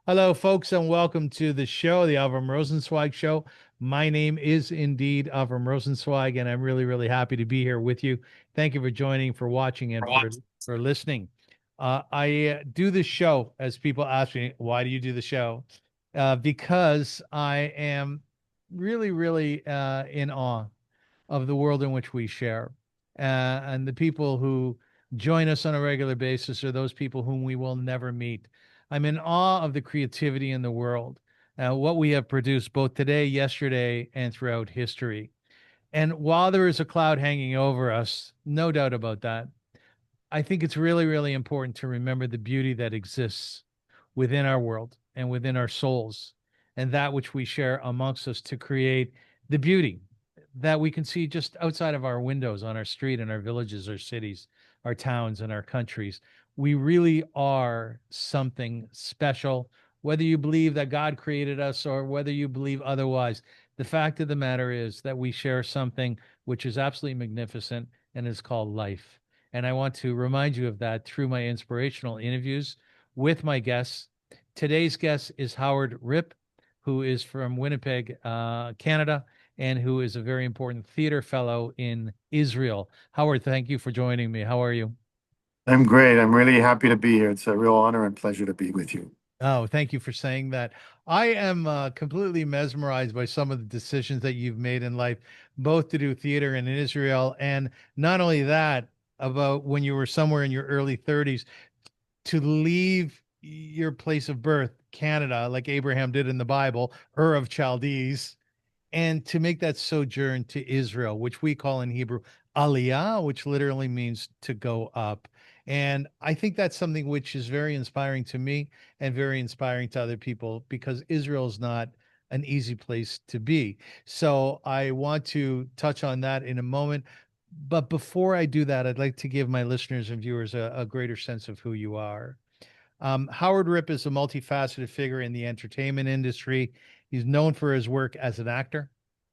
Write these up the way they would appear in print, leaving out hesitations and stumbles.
Hello, folks, and welcome to the show, the Avram Rosenzweig Show. My name is indeed Avram Rosenzweig, and I'm really, really happy to be here with you. Thank you for joining, for watching, and for listening. I do this show as people ask me, why do you do the show? Because I am really, really in awe of the world in which we share. And the people who join us on a regular basis are those people whom we will never meet. I'm in awe of the creativity in the world, what we have produced both today, yesterday, and throughout history. And while there is a cloud hanging over us, no doubt about that, I think it's really, really important to remember the beauty that exists within our world and within our souls, and that which we share amongst us to create the beauty that we can see just outside of our windows on our street, in our villages, our cities, our towns, and our countries. We really are something special, whether you believe that God created us or whether you believe otherwise. The fact of the matter is that we share something which is absolutely magnificent and is called life. And I want to remind you of that through my inspirational interviews with my guests. Today's guest is Howard Rypp, who is from Winnipeg, Canada, and who is a very important theater fellow in Israel. Howard, thank you for joining me. How are you? I'm great. I'm really happy to be here. It's a real honor and pleasure to be with you. Oh, thank you for saying that. I am completely mesmerized by some of the decisions that you've made in life, both to do theater in Israel, and not only that, about when you were somewhere in your early 30s to leave your place of birth, Canada, like Abraham did in the Bible, Ur of Chaldees, and to make that sojourn to Israel, which we call in Hebrew Aliyah, which literally means to go up. And I think that's something which is very inspiring to me and very inspiring to other people because Israel is not an easy place to be. So I want to touch on that in a moment. But before I do that, I'd like to give my listeners and viewers a greater sense of who you are. Howard Rypp is a multifaceted figure in the entertainment industry. He's known for his work as an actor,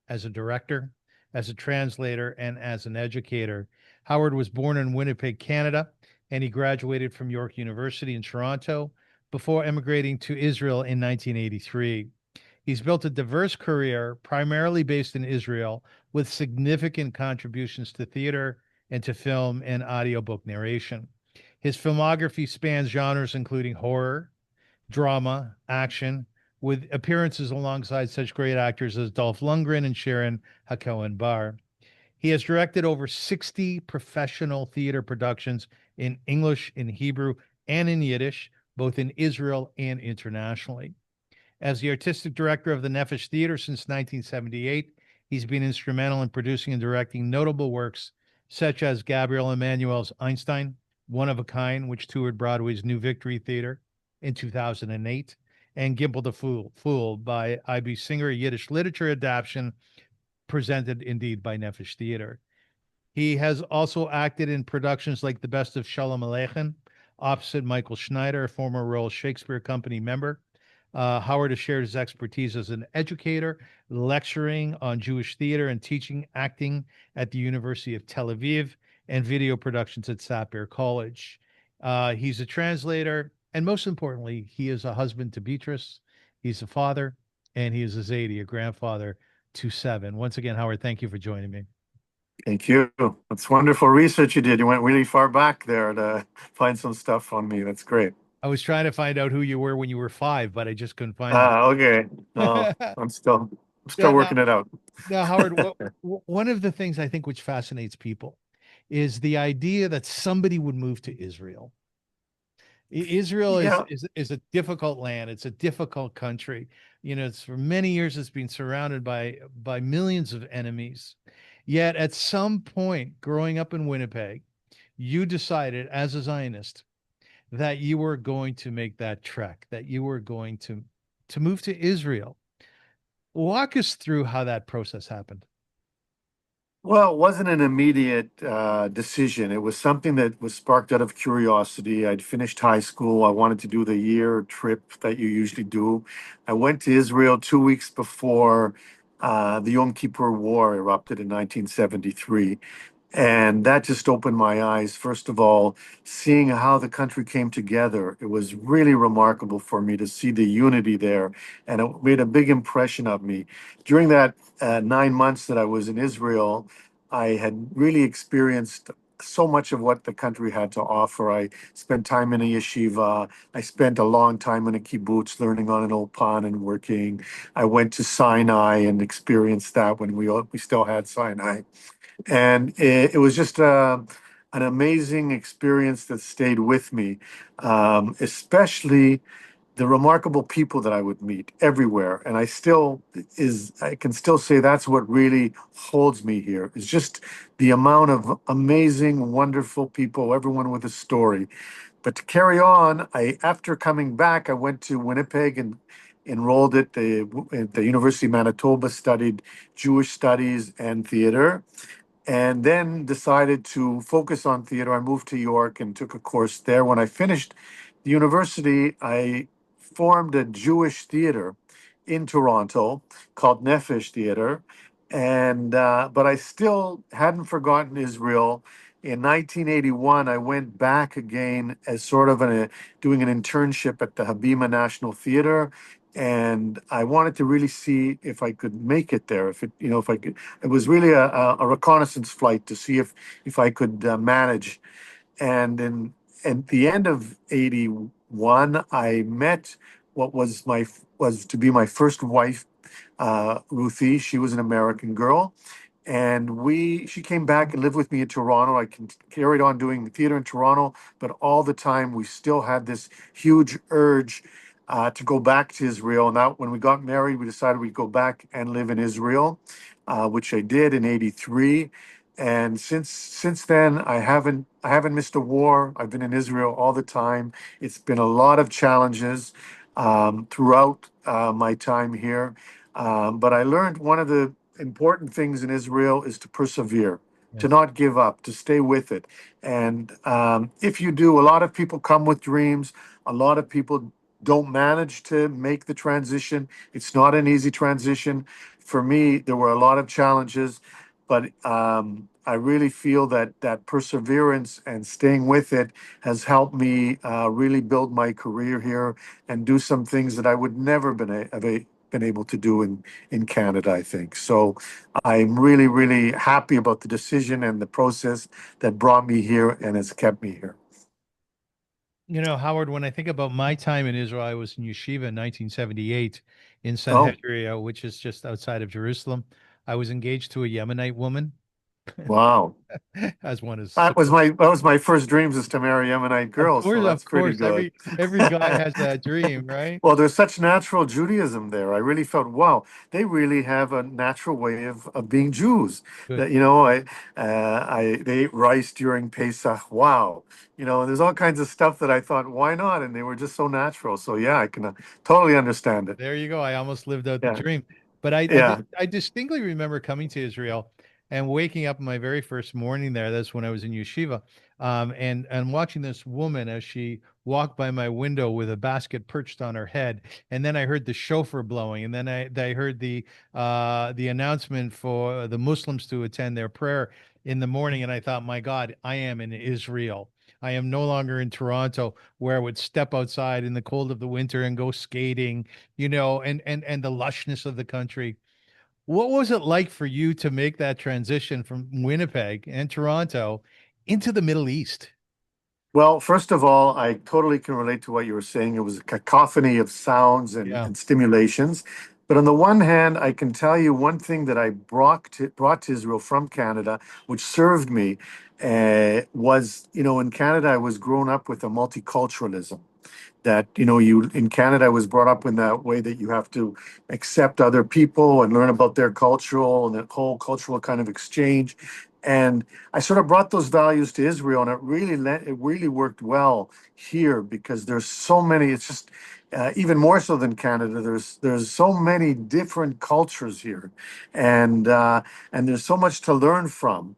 as a director, as a translator, and as an educator. Howard was born in Winnipeg, Canada, and he graduated from York University in Toronto before emigrating to Israel in 1983. He's built a diverse career, primarily based in Israel, with significant contributions to theater and to film and audiobook narration. His filmography spans genres including horror, drama, action, with appearances alongside such great actors as Dolph Lundgren and Sharon HaKohen Bar. He has directed over 60 professional theater productions in English, in Hebrew, and in Yiddish, both in Israel and internationally. As the artistic director of the Nephesh Theatre since 1978, he's been instrumental in producing and directing notable works such as Gabriel Emanuel's Einstein, One of a Kind, which toured Broadway's New Victory Theater in 2008, and Gimple the Fool by I.B. Singer, a Yiddish literature adaptation presented indeed by Nephesh Theatre. He has also acted in productions like The Best of Shalom Aleichem, opposite Michael Schneider, a former Royal Shakespeare Company member. Howard has shared his expertise as an educator, lecturing on Jewish theater and teaching acting at the University of Tel Aviv and video productions at Sapir College. He's a translator, and most importantly, he is a husband to Beatrice. He's a father, and he is a Zaidi, a grandfather to seven. Once again, Howard, thank you for joining me. Thank you. That's wonderful research you did. You went really far back there to find some stuff on me. That's great. I was trying to find out who you were when you were five, but I just couldn't find Okay. No, that. I'm still Yeah, now, working it out. Howard, one of the things I think which fascinates people is the idea that somebody would move to Israel. Israel is Yeah. is a difficult land. It's a difficult country. You know, it's for many years it's been surrounded by millions of enemies. Yet at some point, growing up in Winnipeg, you decided as a Zionist that you were going to make that trek, that you were going to move to Israel. Walk us through how that process happened. Well, it wasn't an immediate decision. It was something that was sparked out of curiosity. I'd finished high school. I wanted to do the year trip that you usually do. I went to Israel 2 weeks before the Yom Kippur War erupted in 1973. And that just opened my eyes. First of all, seeing how the country came together, it was really remarkable for me to see the unity there. And it made a big impression of me. During that 9 months that I was in Israel, I had really experienced so much of what the country had to offer. I spent time in a yeshiva. I spent a long time in a kibbutz learning on an ulpan and working. I went to Sinai and experienced that when we still had Sinai. And it was just an amazing experience that stayed with me, especially the remarkable people that I would meet everywhere. And I can still say that's what really holds me here. Is just the amount of amazing, wonderful people, everyone with a story. But to carry on, after coming back, I went to Winnipeg and enrolled at the University of Manitoba, studied Jewish studies and theater, and then decided to focus on theater. I moved to York and took a course there. When I finished the university, I formed a Jewish theater in Toronto called Nephesh Theatre, and but I still hadn't forgotten Israel. In 1981, I went back again as sort of doing an internship at the Habima National Theatre, and I wanted to really see if I could make it there. If I could, it was really a reconnaissance flight to see if I could manage. And at the end of 81, I met what was to be my first wife, Ruthie. She was an American girl, and she came back and lived with me in Toronto. Carried on doing theater in Toronto, but all the time we still had this huge urge to go back to Israel. Now, when we got married, we decided we'd go back and live in Israel, which I did in '83. And since then, I haven't missed a war. I've been in Israel all the time. It's been a lot of challenges throughout my time here, but I learned one of the important things in Israel is to persevere, to Yes. not give up, to stay with it. And if you do, a lot of people come with dreams. A lot of people don't manage to make the transition. It's not an easy transition. For me, there were a lot of challenges, but I really feel that perseverance and staying with it has helped me really build my career here and do some things that I would never been able to do in Canada, I think. So I'm really, really happy about the decision and the process that brought me here and has kept me here. Howard, when I think about my time in Israel, I was in yeshiva in 1978 in Oh, Sanhedria, which is just outside of Jerusalem. I was engaged to a Yemenite woman, wow. as one is That was supposed. my first dreams is to marry Yemenite girls, so Of that's pretty course, good. every guy has that dream, right? Well, there's such natural Judaism there. I really felt, wow, they really have a natural way of being Jews. Good. That they ate rice during Pesach. Wow, and there's all kinds of stuff that I thought, why not? And they were just so natural. So yeah, I can totally understand it. There you go. I almost lived out the Yeah, dream. But yeah. I distinctly remember coming to Israel and waking up my very first morning there. That's when I was in yeshiva. And watching this woman as she walked by my window with a basket perched on her head. And then I heard the shofar blowing. And then I heard the announcement for the Muslims to attend their prayer in the morning. And I thought, my God, I am in Israel. I am no longer in Toronto, where I would step outside in the cold of the winter and go skating, and the lushness of the country. What was it like for you to make that transition from Winnipeg and Toronto into the Middle East? Well, first of all, I totally can relate to what you were saying. It was a cacophony of sounds Yeah. and stimulations. But on the one hand, I can tell you one thing that I brought to Israel from Canada, which served me, was, in Canada, I was grown up with a multiculturalism that you in Canada I was brought up in that way that you have to accept other people and learn about their cultural and that whole cultural kind of exchange. And I sort of brought those values to Israel, and it really worked well here because there's so many. It's just even more so than Canada. There's so many different cultures here, and there's so much to learn from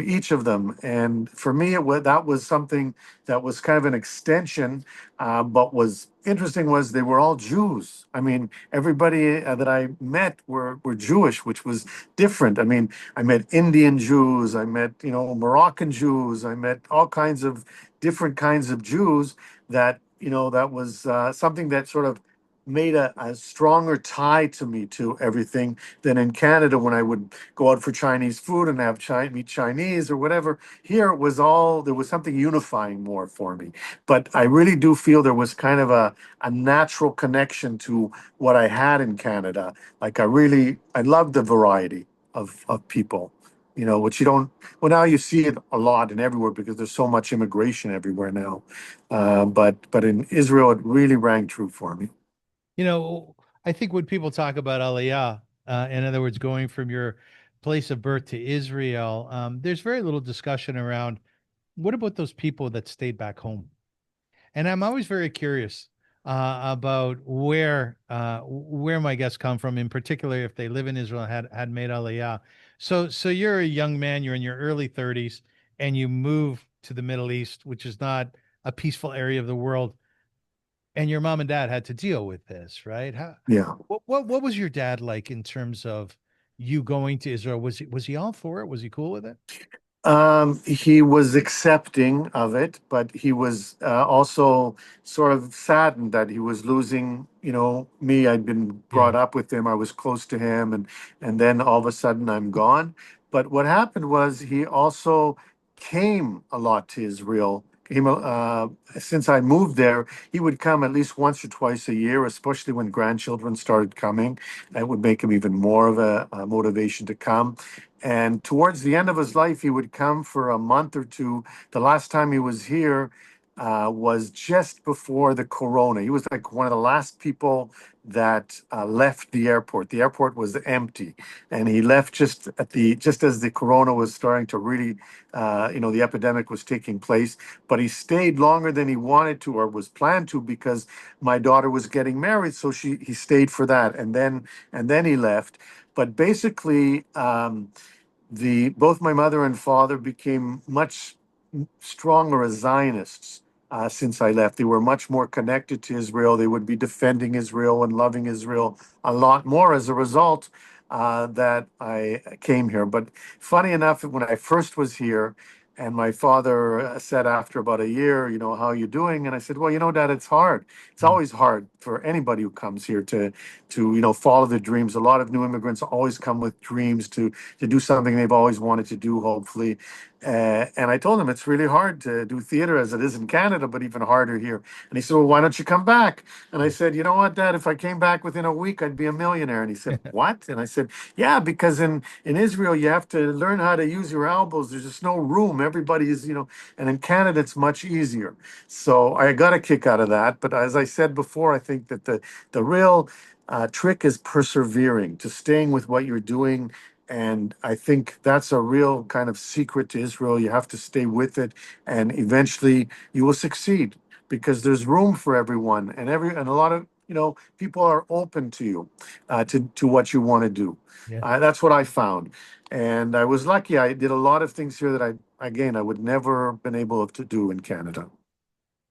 each of them. And for me, that was something that was kind of an extension, but was interesting was they were all Jews. I mean, everybody that I met were Jewish, which was different. I mean, I met Indian Jews, I met, Moroccan Jews, I met all kinds of different kinds of Jews that, that was something that sort of made a stronger tie to me to everything than in Canada when I would go out for Chinese food and have meet Chinese or whatever. Here it was there was something unifying more for me. But I really do feel there was kind of a natural connection to what I had in Canada. Like I loved the variety of people, which you don't, well, now you see it a lot and everywhere because there's so much immigration everywhere now. But in Israel, it really rang true for me. You know, I think when people talk about Aliyah, in other words, going from your place of birth to Israel, there's very little discussion around what about those people that stayed back home? And I'm always very curious about where my guests come from, in particular if they live in Israel and had made Aliyah. So you're a young man, you're in your early 30s, and you move to the Middle East, which is not a peaceful area of the world, and your mom and dad had to deal with this, right? Yeah. What was your dad like in terms of you going to Israel? Was he all for it? Was he cool with it? He was accepting of it, but he was also sort of saddened that he was losing, me. I'd been Yeah. brought up with him. I was close to him, and then all of a sudden I'm gone. But what happened was he also came a lot to Israel. Since I moved there, he would come at least once or twice a year, especially when grandchildren started coming. That would make him even more of a motivation to come. And towards the end of his life, he would come for a month or two. The last time he was here was just before the corona. He was like one of the last people that left the airport. The airport was empty, and he left just as the corona was starting to really, the epidemic was taking place. But he stayed longer than he wanted to or was planned to because my daughter was getting married, so he stayed for that, and then he left. But basically, the both my mother and father became much stronger as Zionists since I left. They were much more connected to Israel. They would be defending Israel and loving Israel a lot more as a result that I came here. But funny enough, when I first was here, and my father said after about a year, how are you doing? And I said, well, Dad, it's hard. It's Mm. always hard for anybody who comes here to follow their dreams. A lot of new immigrants always come with dreams to do something they've always wanted to do, hopefully. And I told him it's really hard to do theater as it is in Canada, but even harder here. And he said, well, why don't you come back? And I said, you know what, Dad, if I came back within a week, I'd be a millionaire. And he said, what? And I said, yeah, because in Israel, you have to learn how to use your elbows. There's just no room. Everybody is, and in Canada, it's much easier. So I got a kick out of that. But as I said before, I think that the real trick is persevering, to staying with what you're doing. And I think that's a real kind of secret to Israel. You have to stay with it, and eventually you will succeed because there's room for everyone, and a lot of people are open to you, to what you want to do. Yeah. That's what I found, and I was lucky. I did a lot of things here that I would never been able to do in Canada.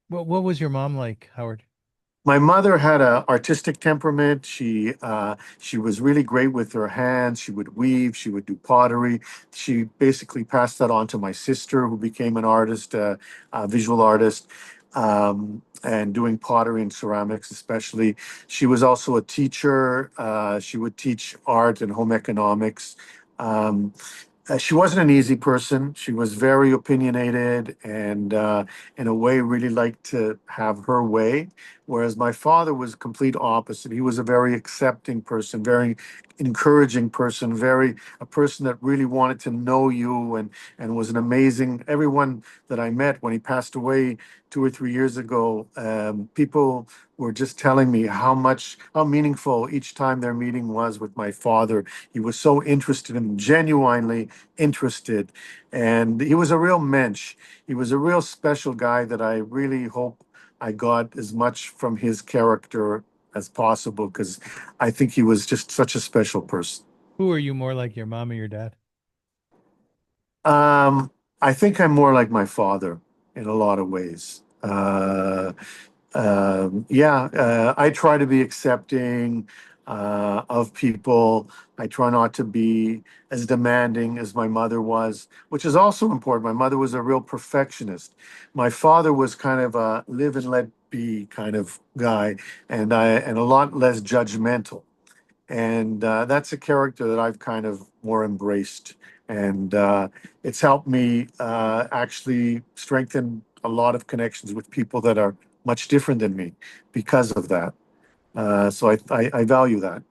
What was your mom like, Howard? My mother had a artistic temperament. She was really great with her hands. She would weave. She would do pottery. She basically passed that on to my sister, who became an artist, a visual artist, and doing pottery and ceramics, especially. She was also a teacher. She would teach art and home economics. Um, she wasn't an easy person. She was very opinionated and, in a way, really liked to have her way. Whereas my father was complete opposite. He was a very accepting person, very encouraging person, very a person that really wanted to know you and was an amazing. Everyone that I met when he passed away 2 or 3 years ago, people were just telling me how meaningful each time their meeting was with my father. He was so interested and genuinely interested. And he was a real mensch. He was a real special guy that I really hope I got as much from his character as possible because I think he was just such a special person. Who are you more like, your mom or your dad? Um, I think I'm more like my father in a lot of ways. Yeah, I try to be accepting of people. I try not to be as demanding as my mother was, which is also important. My mother was a real perfectionist. My father was kind of a live and let be kind of guy, and a lot less judgmental. And that's a character that I've kind of more embraced. And it's helped me actually strengthen a lot of connections with people that are much different than me because of that. So I value that.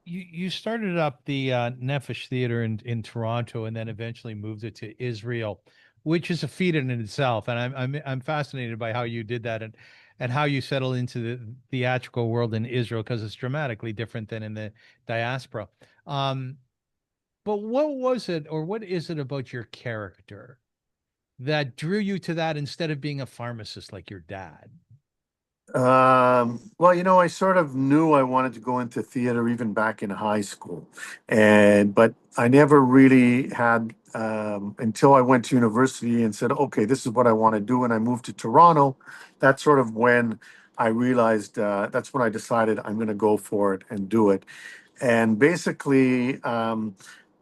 You started up the Nephesh Theatre in Toronto, and then eventually moved it to Israel, which is a feat in itself. And I'm fascinated by how you did that, and how you settled into the theatrical world in Israel, because it's dramatically different than in the diaspora. Um, but what was it, or what is it about your character that drew you to that instead of being a pharmacist like your dad? Well, I sort of knew I wanted to go into theater even back in high school, and but I never really had until I went to university and said, okay, this is what I want to do, and I moved to Toronto. That's sort of when I realized that's when I decided I'm going to go for it and do it. And basically,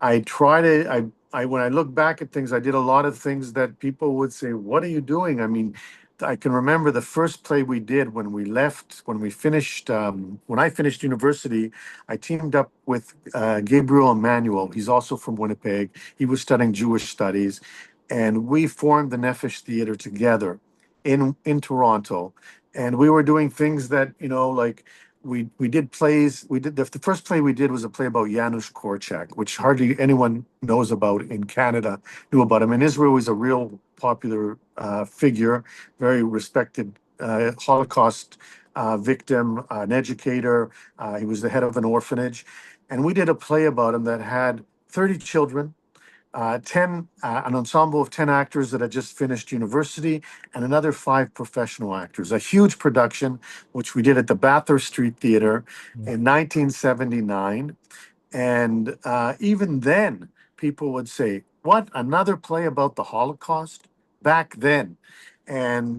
I tried it. When I look back at things, I did a lot of things that people would say, "What are you doing?" I mean, I can remember the first play we did when we left, when I finished university. I teamed up with Gabriel Emmanuel. He's also from Winnipeg. He was studying Jewish studies, and we formed the Nephesh Theatre together in Toronto. And we were doing things that, like we did plays. We did the first play we did was a play about Janusz Korczak, which hardly anyone knows about in Canada, knew about him. In Israel, he's a real popular figure, very respected Holocaust victim, an educator. He was the head of an orphanage. And we did a play about him that had 30 children, an ensemble of 10 actors that had just finished university, and another five professional actors. A huge production, which we did at the Bathurst Street Theatre in 1979. And even then, people would say, "What? Another play about the Holocaust?" Back then. And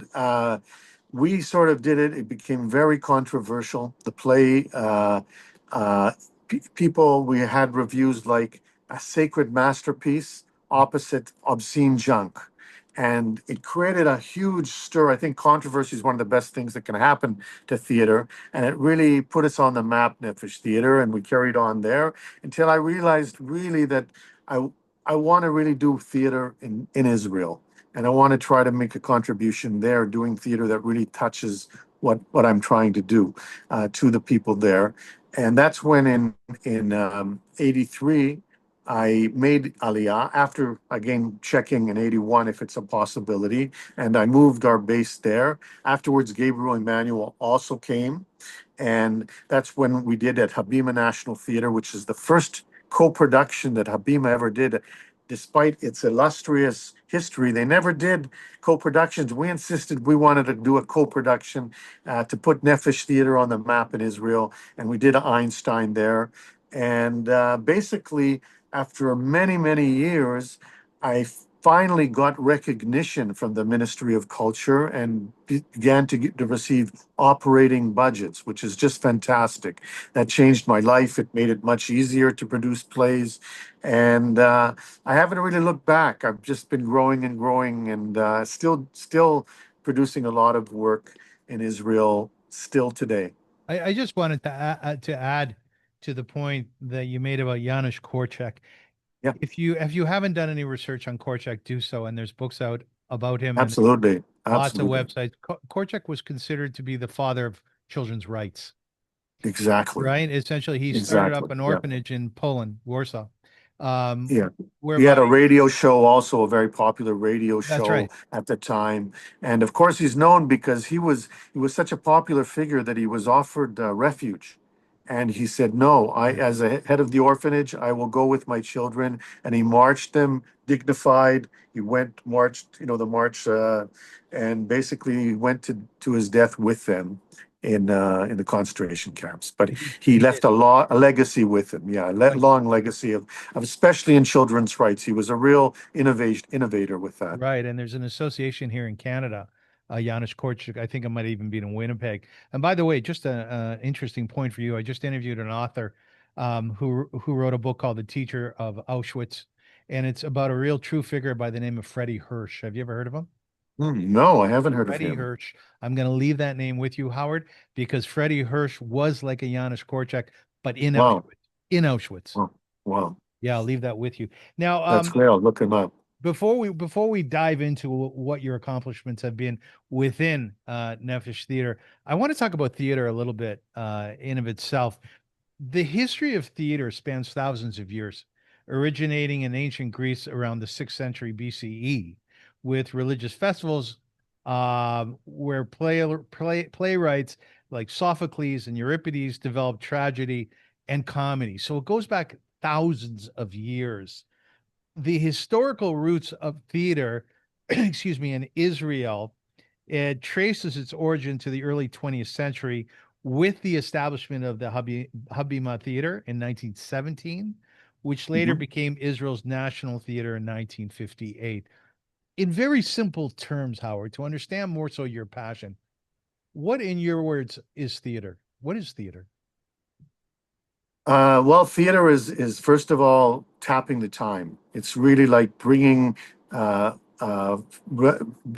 we sort of did it. It became very controversial. The play, people, we had reviews like a sacred masterpiece opposite obscene junk. And it created a huge stir. I think controversy is one of the best things that can happen to theater. And it really put us on the map, Nephesh Theatre, and we carried on there until I realized really that I I want to really do theater in Israel. And I want to try to make a contribution there, doing theater that really touches what I'm trying to do to the people there. And that's when in '83 I made Aliyah after again checking in '81 if it's a possibility, and I moved our base there. Afterwards, Gabriel Emmanuel also came, and that's when we did at Habima National Theater, which is the first co-production that Habima ever did. Despite its illustrious history, they never did co-productions. We insisted we wanted to do a co-production to put Nephesh Theatre on the map in Israel, and we did Einstein there. And basically, after many, many years, I finally got recognition from the Ministry of Culture and began to receive operating budgets, which is just fantastic. That changed my life. It made it much easier to produce plays. And I haven't really looked back. I've just been growing and growing, and still producing a lot of work in Israel still today. I just wanted to add to the point that you made about Janusz Korczak. Yeah, If you haven't done any research on Korczak, do so. And there's books out about him, and absolutely, lots of absolutely, websites. Korczak was considered to be the father of children's rights, exactly, right? Essentially, he started exactly. up an Yeah. orphanage in Poland, Warsaw, um, Yeah. He whereby had a radio show, also a very popular radio that's show right. at the time. And of course, he's known because he was such a popular figure that he was offered refuge And he said, "No, as a head of the orphanage, I will go with my children." And he marched them dignified. He went, marched, the march, and basically went to his death with them in the concentration camps. But he He left did. a legacy with him. Yeah, long legacy of especially in children's rights. He was a real innovator with that. Right, and there's an association here in Canada, Janusz Korczak. I think it might even be in Winnipeg. And by the way, just a interesting point for you. I just interviewed an author who wrote a book called "The Teacher of Auschwitz," and it's about a real true figure by the name of Freddie Hirsch. Have you ever heard of him? No, I haven't heard of Freddie him. Hirsch. I'm going to leave that name with you, Howard, because Freddie Hirsch was like a Janusz Korczak, but in Wow, Auschwitz. In Auschwitz. wow, wow. Yeah, I'll leave that with you. Now, That's great. I'll look him up. before we dive into what your accomplishments have been within Nephesh Theater, I want to talk about theater a little bit in of itself. The history of theater spans thousands of years, originating in ancient Greece around the 6th century BCE, with religious festivals where playwrights like Sophocles and Euripides developed tragedy and comedy. So it goes back thousands of years. The historical roots of theater, excuse me, in Israel, it traces its origin to the early 20th century with the establishment of the Habima Theater in 1917, which later Mhm. became Israel's national theater in 1958. In very simple terms, Howard, to understand more so your passion, what in your words is theater? What is theater? Well, theater is first of all tapping the time. It's really like bringing, uh, re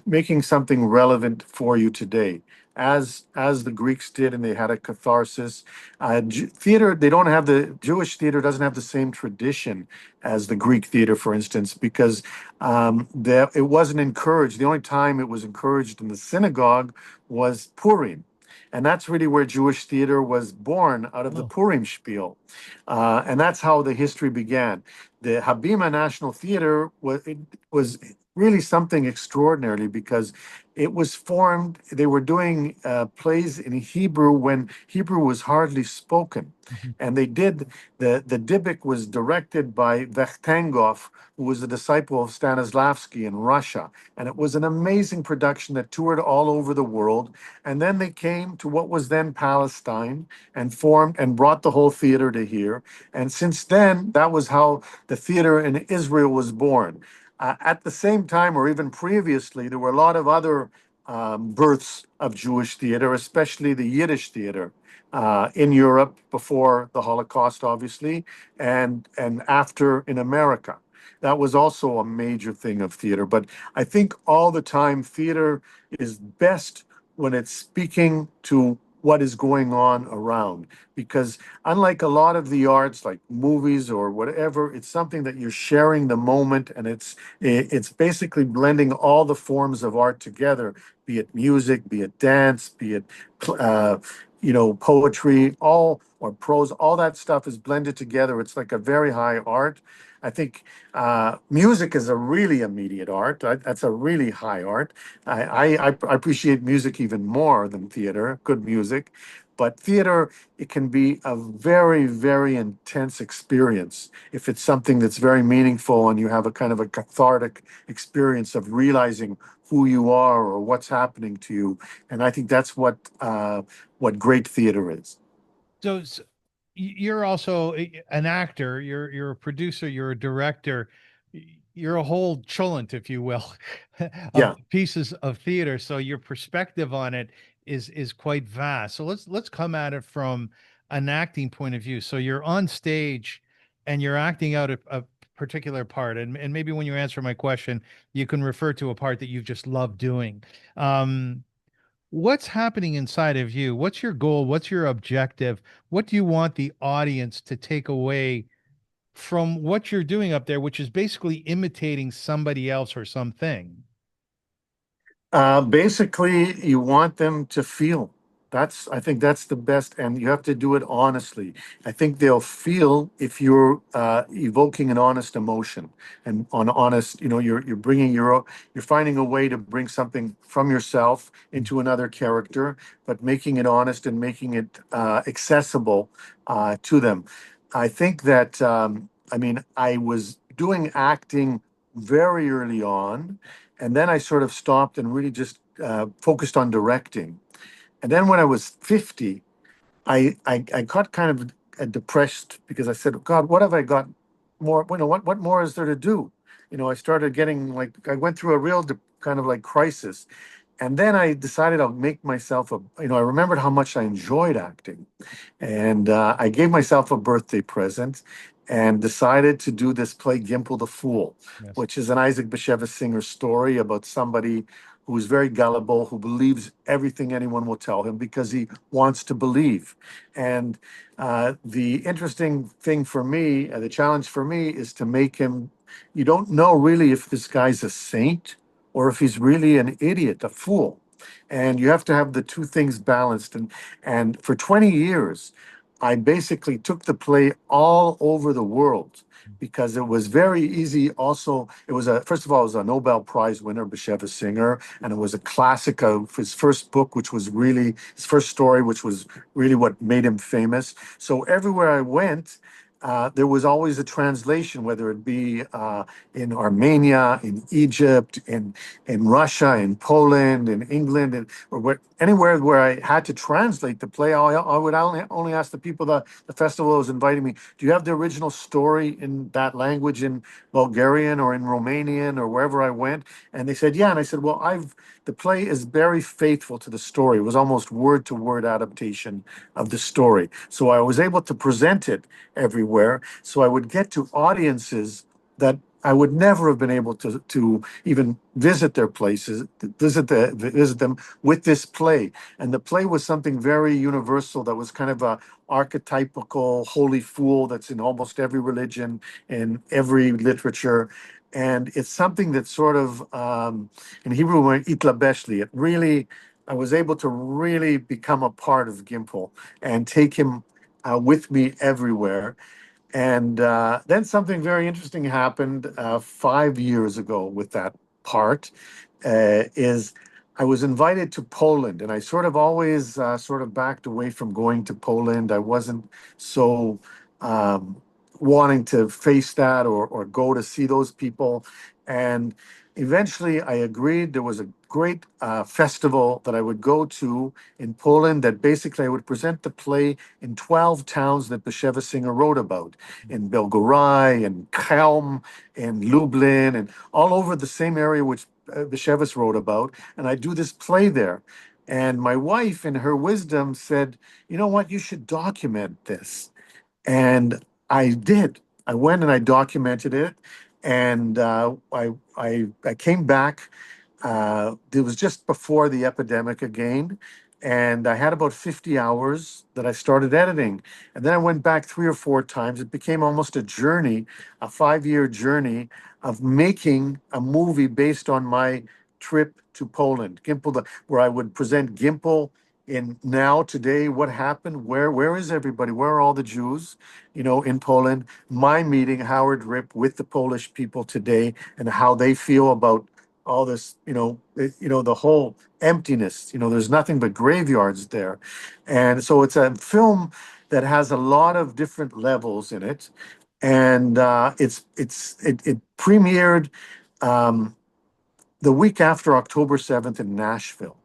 making something relevant for you today, as the Greeks did, and they had a catharsis. Theater, they don't have the Jewish theater doesn't have the same tradition as the Greek theater, for instance, because it wasn't encouraged. The only time it was encouraged in the synagogue was Purim. And that's really where Jewish theater was born, out of the Oh, Purim spiel. And that's how the history began. The Habima National Theater was really something extraordinary because it was formed, they were doing plays in Hebrew when Hebrew was hardly spoken. mhm. And the Dybbuk was directed by Vakhtangov, who was a disciple of Stanislavski in Russia. And it was an amazing production that toured all over the world. And then they came to what was then Palestine and formed and brought the whole theater to here. And since then, that was how the theater in Israel was born. At the same time, or even previously, there were a lot of other births of Jewish theater, especially the Yiddish theater in Europe before the Holocaust, obviously, and after in America. That was also a major thing of theater. But I think all the time, theater is best when it's speaking to what is going on around. Because unlike a lot of the arts, like movies or whatever, it's something that you're sharing the moment, and it's basically blending all the forms of art together, be it music, be it dance, be it uh, poetry, all or prose, all that stuff is blended together. It's like a very high art. I think music is a really immediate art. That's a really high art. I appreciate music even more than theater, good music. But theater, it can be a very, very intense experience if it's something that's very meaningful and you have a kind of a cathartic experience of realizing who you are or what's happening to you. And I think that's what great theater is. So you're also an actor, you're a producer, you're a director, you're a whole cholent, if you will, of Yeah. pieces of theater. So your perspective on it is quite vast. So let's come at it from an acting point of view. So you're on stage and you're acting out a particular part. And maybe when you answer my question, you can refer to a part that you've just loved doing. What's happening inside of you? What's your goal? What's your objective? What do you want the audience to take away from what you're doing up there, which is basically imitating somebody else or something? Basically, you want them to feel. I think that's the best, and you have to do it honestly. I think they'll feel if you're evoking an honest emotion and on honest, you're bringing you're finding a way to bring something from yourself into another character, but making it honest and making it accessible to them. I think that, I mean, I was doing acting very early on, and then I sort of stopped and really just focused on directing. And then when I was 50, I got kind of depressed because I said, God, what have I got more? What more is there to do? I started getting like, I went through a real kind of like crisis. And then I decided I'll make myself I remembered how much I enjoyed acting. And I gave myself a birthday present and decided to do this play, Gimple the Fool, Yes. which is an Isaac Bashevis Singer story about somebody who's very gullible, who believes everything anyone will tell him because he wants to believe. And the interesting thing for me, the challenge for me, is to make him, you don't know really if this guy's a saint or if he's really an idiot, a fool. And you have to have the two things balanced. And for 20 years, I basically took the play all over the world because it was very easy. Also, it was first of all, it was a Nobel Prize winner, Bashevis Singer, and it was a classic of his first book, which was really his first story, which was really what made him famous. So everywhere I went, there was always a translation, whether it be in Armenia, in Egypt, in Russia, in Poland, in England, anywhere where I had to translate the play. I would only ask the people that the festival was inviting me, do you have the original story in that language, in Bulgarian or in Romanian or wherever I went? And they said, yeah. And I said, well, the play is very faithful to the story. It was almost word to word adaptation of the story. So I was able to present it everywhere. So I would get to audiences that I would never have been able to even visit their places, visit them with this play. And the play was something very universal that was kind of a archetypical holy fool that's in almost every religion, in every literature. And it's something that sort of, in Hebrew, itlabeshli, it really, I was able to really become a part of Gimple and take him with me everywhere. And then something very interesting happened 5 years ago with that part. Is I was invited to Poland, and I sort of always sort of backed away from going to Poland. I wasn't so um, wanting to face that or go to see those people. And eventually I agreed. There was a great festival that I would go to in Poland that basically I would present the play in 12 towns that Bashevis Singer wrote about, in Belgorod, in Chelm, in Lublin, and all over the same area which Bashevis wrote about. And I do this play there. And my wife, in her wisdom, said, you know what, you should document this. And I did. I went and I documented it. And I came back. It was just before the epidemic again. And I had about 50 hours that I started editing. And then I went back 3 or 4 times. It became almost a journey, a 5-year journey of making a movie based on my trip to Poland, where I would present Gimple in now, today, what happened, where is everybody? Where are all the Jews, in Poland? My meeting, Howard Rypp, with the Polish people today and how they feel about all this, the whole emptiness, there's nothing but graveyards there. And so it's a film that has a lot of different levels in it. And it premiered um, the week after October 7th in Nashville.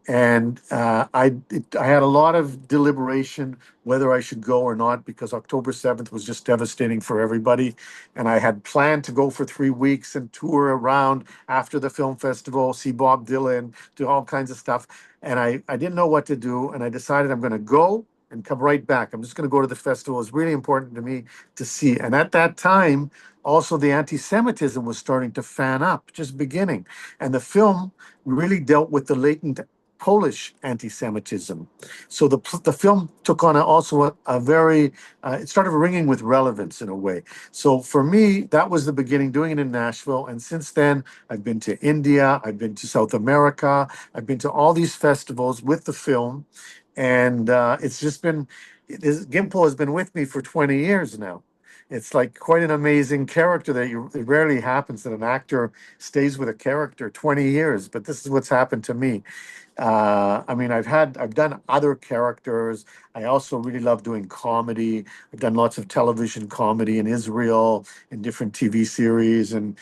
And I had a lot of deliberation whether I should go or not because October 7th was just devastating for everybody. And I had planned to go for 3 weeks and tour around after the film festival, see Bob Dylan, do all kinds of stuff. And I didn't know what to do. And I decided I'm going to go and come right back. I'm just going to go to the festival. It's really important to me to see. And at that time, also the anti-Semitism was starting to fan up, just beginning. And the film really dealt with the latent Polish anti-Semitism. So the film took on also a very, it started ringing with relevance in a way. So for me, that was the beginning, doing it in Nashville. And since then, I've been to India, I've been to South America, I've been to all these festivals with the film. And it's just been, Gimple has been with me for 20 years now. It's like quite an amazing character that it rarely happens that an actor stays with a character 20 years, but this is what's happened to me. I mean, I've done other characters. I also really love doing comedy. I've done lots of television comedy in Israel, in different TV series, and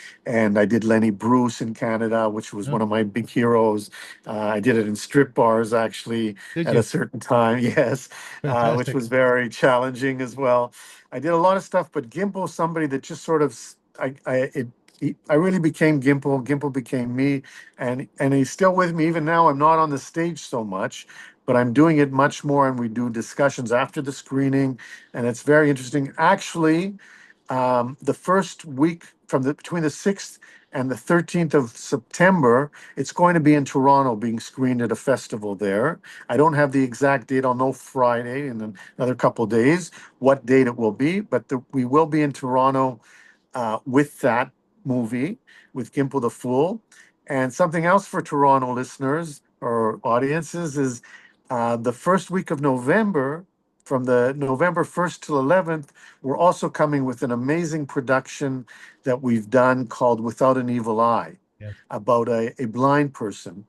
I did Lenny Bruce in Canada, which was Oh, one of my big heroes. I did it in strip bars actually did at a you? certain time, yes, which Fantastic. was very challenging as well. I did a lot of stuff, but Gimple, somebody that just sort of, I really became Gimple. Gimple became me, and he's still with me even now. I'm not on the stage so much, but I'm doing it much more, and we do discussions after the screening, and it's very interesting. Actually, the first week from between the 6th and the 13th of September, it's going to be in Toronto, being screened at a festival there. I don't have the exact date. I'll know Friday in another couple of days what date it will be, but we will be in Toronto with that movie, with Gimple the Fool. And something else for Toronto listeners or audiences is the first week of November, from the November 1st till 11th, we're also coming with an amazing production that we've done called Without an Evil Eye, Yes. about a blind person,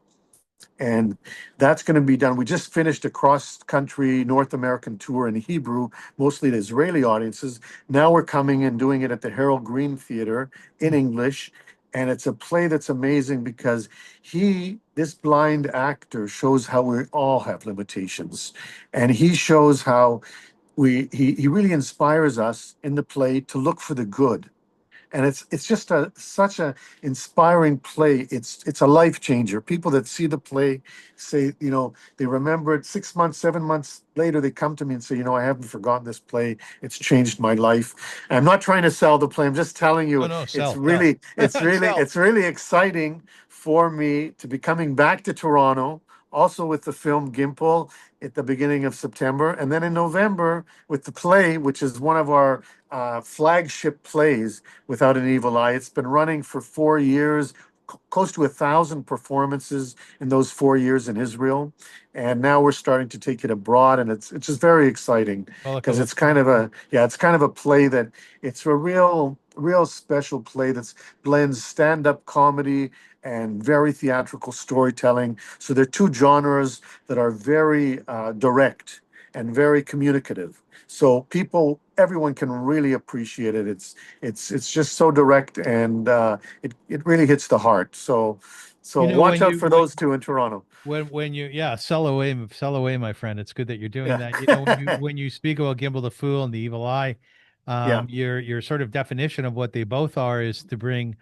and that's going to be done. We just finished a cross-country North American tour in Hebrew, mostly to Israeli audiences. Now we're coming and doing it at the Harold Green Theatre in English, and it's a play that's amazing because this blind actor, shows how we all have limitations, and he shows how he really inspires us in the play to look for the good, and it's just such a inspiring play. It's a life changer. People that see the play say, they remember it 6 months, 7 months later, they come to me and say, I haven't forgotten this play. It's changed my life. And I'm not trying to sell the play. I'm just telling Oh you, no, it's sell, sell, really, it's really, sell. it's really exciting for me to be coming back to Toronto, also with the film Gimple at the beginning of September, and then in November with the play, which is one of our flagship plays, Without an Evil Eye. It's been running for 4 years, close to 1,000 performances in those 4 years in Israel, and now we're starting to take it abroad, and it's just very exciting because Welcome. it's kind of a play that it's a real special play that's blends stand-up comedy and very theatrical storytelling. So they're two genres that are very direct and very communicative. So everyone can really appreciate it. It's just so direct, and it really hits the heart. So watch When out you for those two in Toronto. when you yeah, sell away, my friend. It's good that you're doing Yeah, that. When you speak about Gimble the Fool and the Evil Eye, yeah, your sort of definition of what they both are is to bring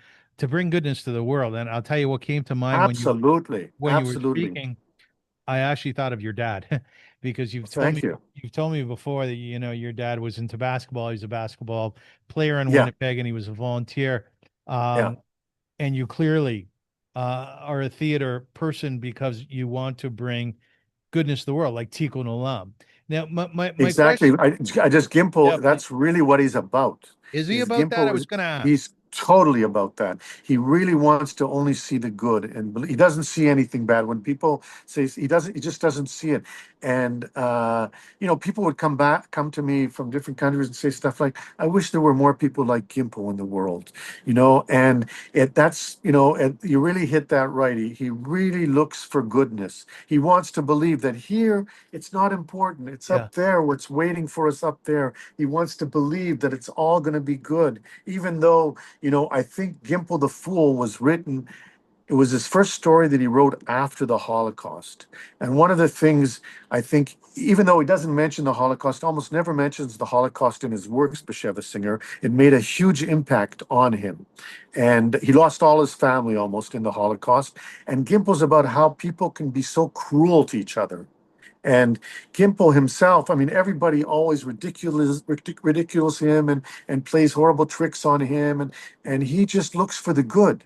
goodness to the world. And I'll tell you what came to mind absolutely, when you were absolutely. speaking. I actually thought of your dad because Thank you. you've told me before that your dad was into basketball. He's a basketball player in Yeah, Winnipeg, and he was a volunteer. yeah. Um, and you clearly are a theater person because you want to bring goodness to the world, like Tikkun Olam. Now, my Exactly. question, I just yeah, Gimple, please. that's really what he's about. Is he Is about that? I Gimple was is going to ask. he's totally about that. He really wants to only see the good, and he doesn't see anything bad. When people say he just doesn't see it. And people would come to me from different countries and say stuff like, I wish there were more people like Gimple in the world, and you really hit that right. He really looks for goodness. He wants to believe that here it's not important. It's Yeah, up there, what's waiting for us up there. He wants to believe that it's all going to be good, even though, I think Gimple the Fool was written, it was his first story that he wrote after the Holocaust. And one of the things I think, even though he doesn't mention the Holocaust, almost never mentions the Holocaust in his works, Basheva Singer, it made a huge impact on him. And he lost all his family almost in the Holocaust. And Gimple's about how people can be so cruel to each other. And Gimple himself, I mean, everybody always ridicules him and plays horrible tricks on him, and he just looks for the good.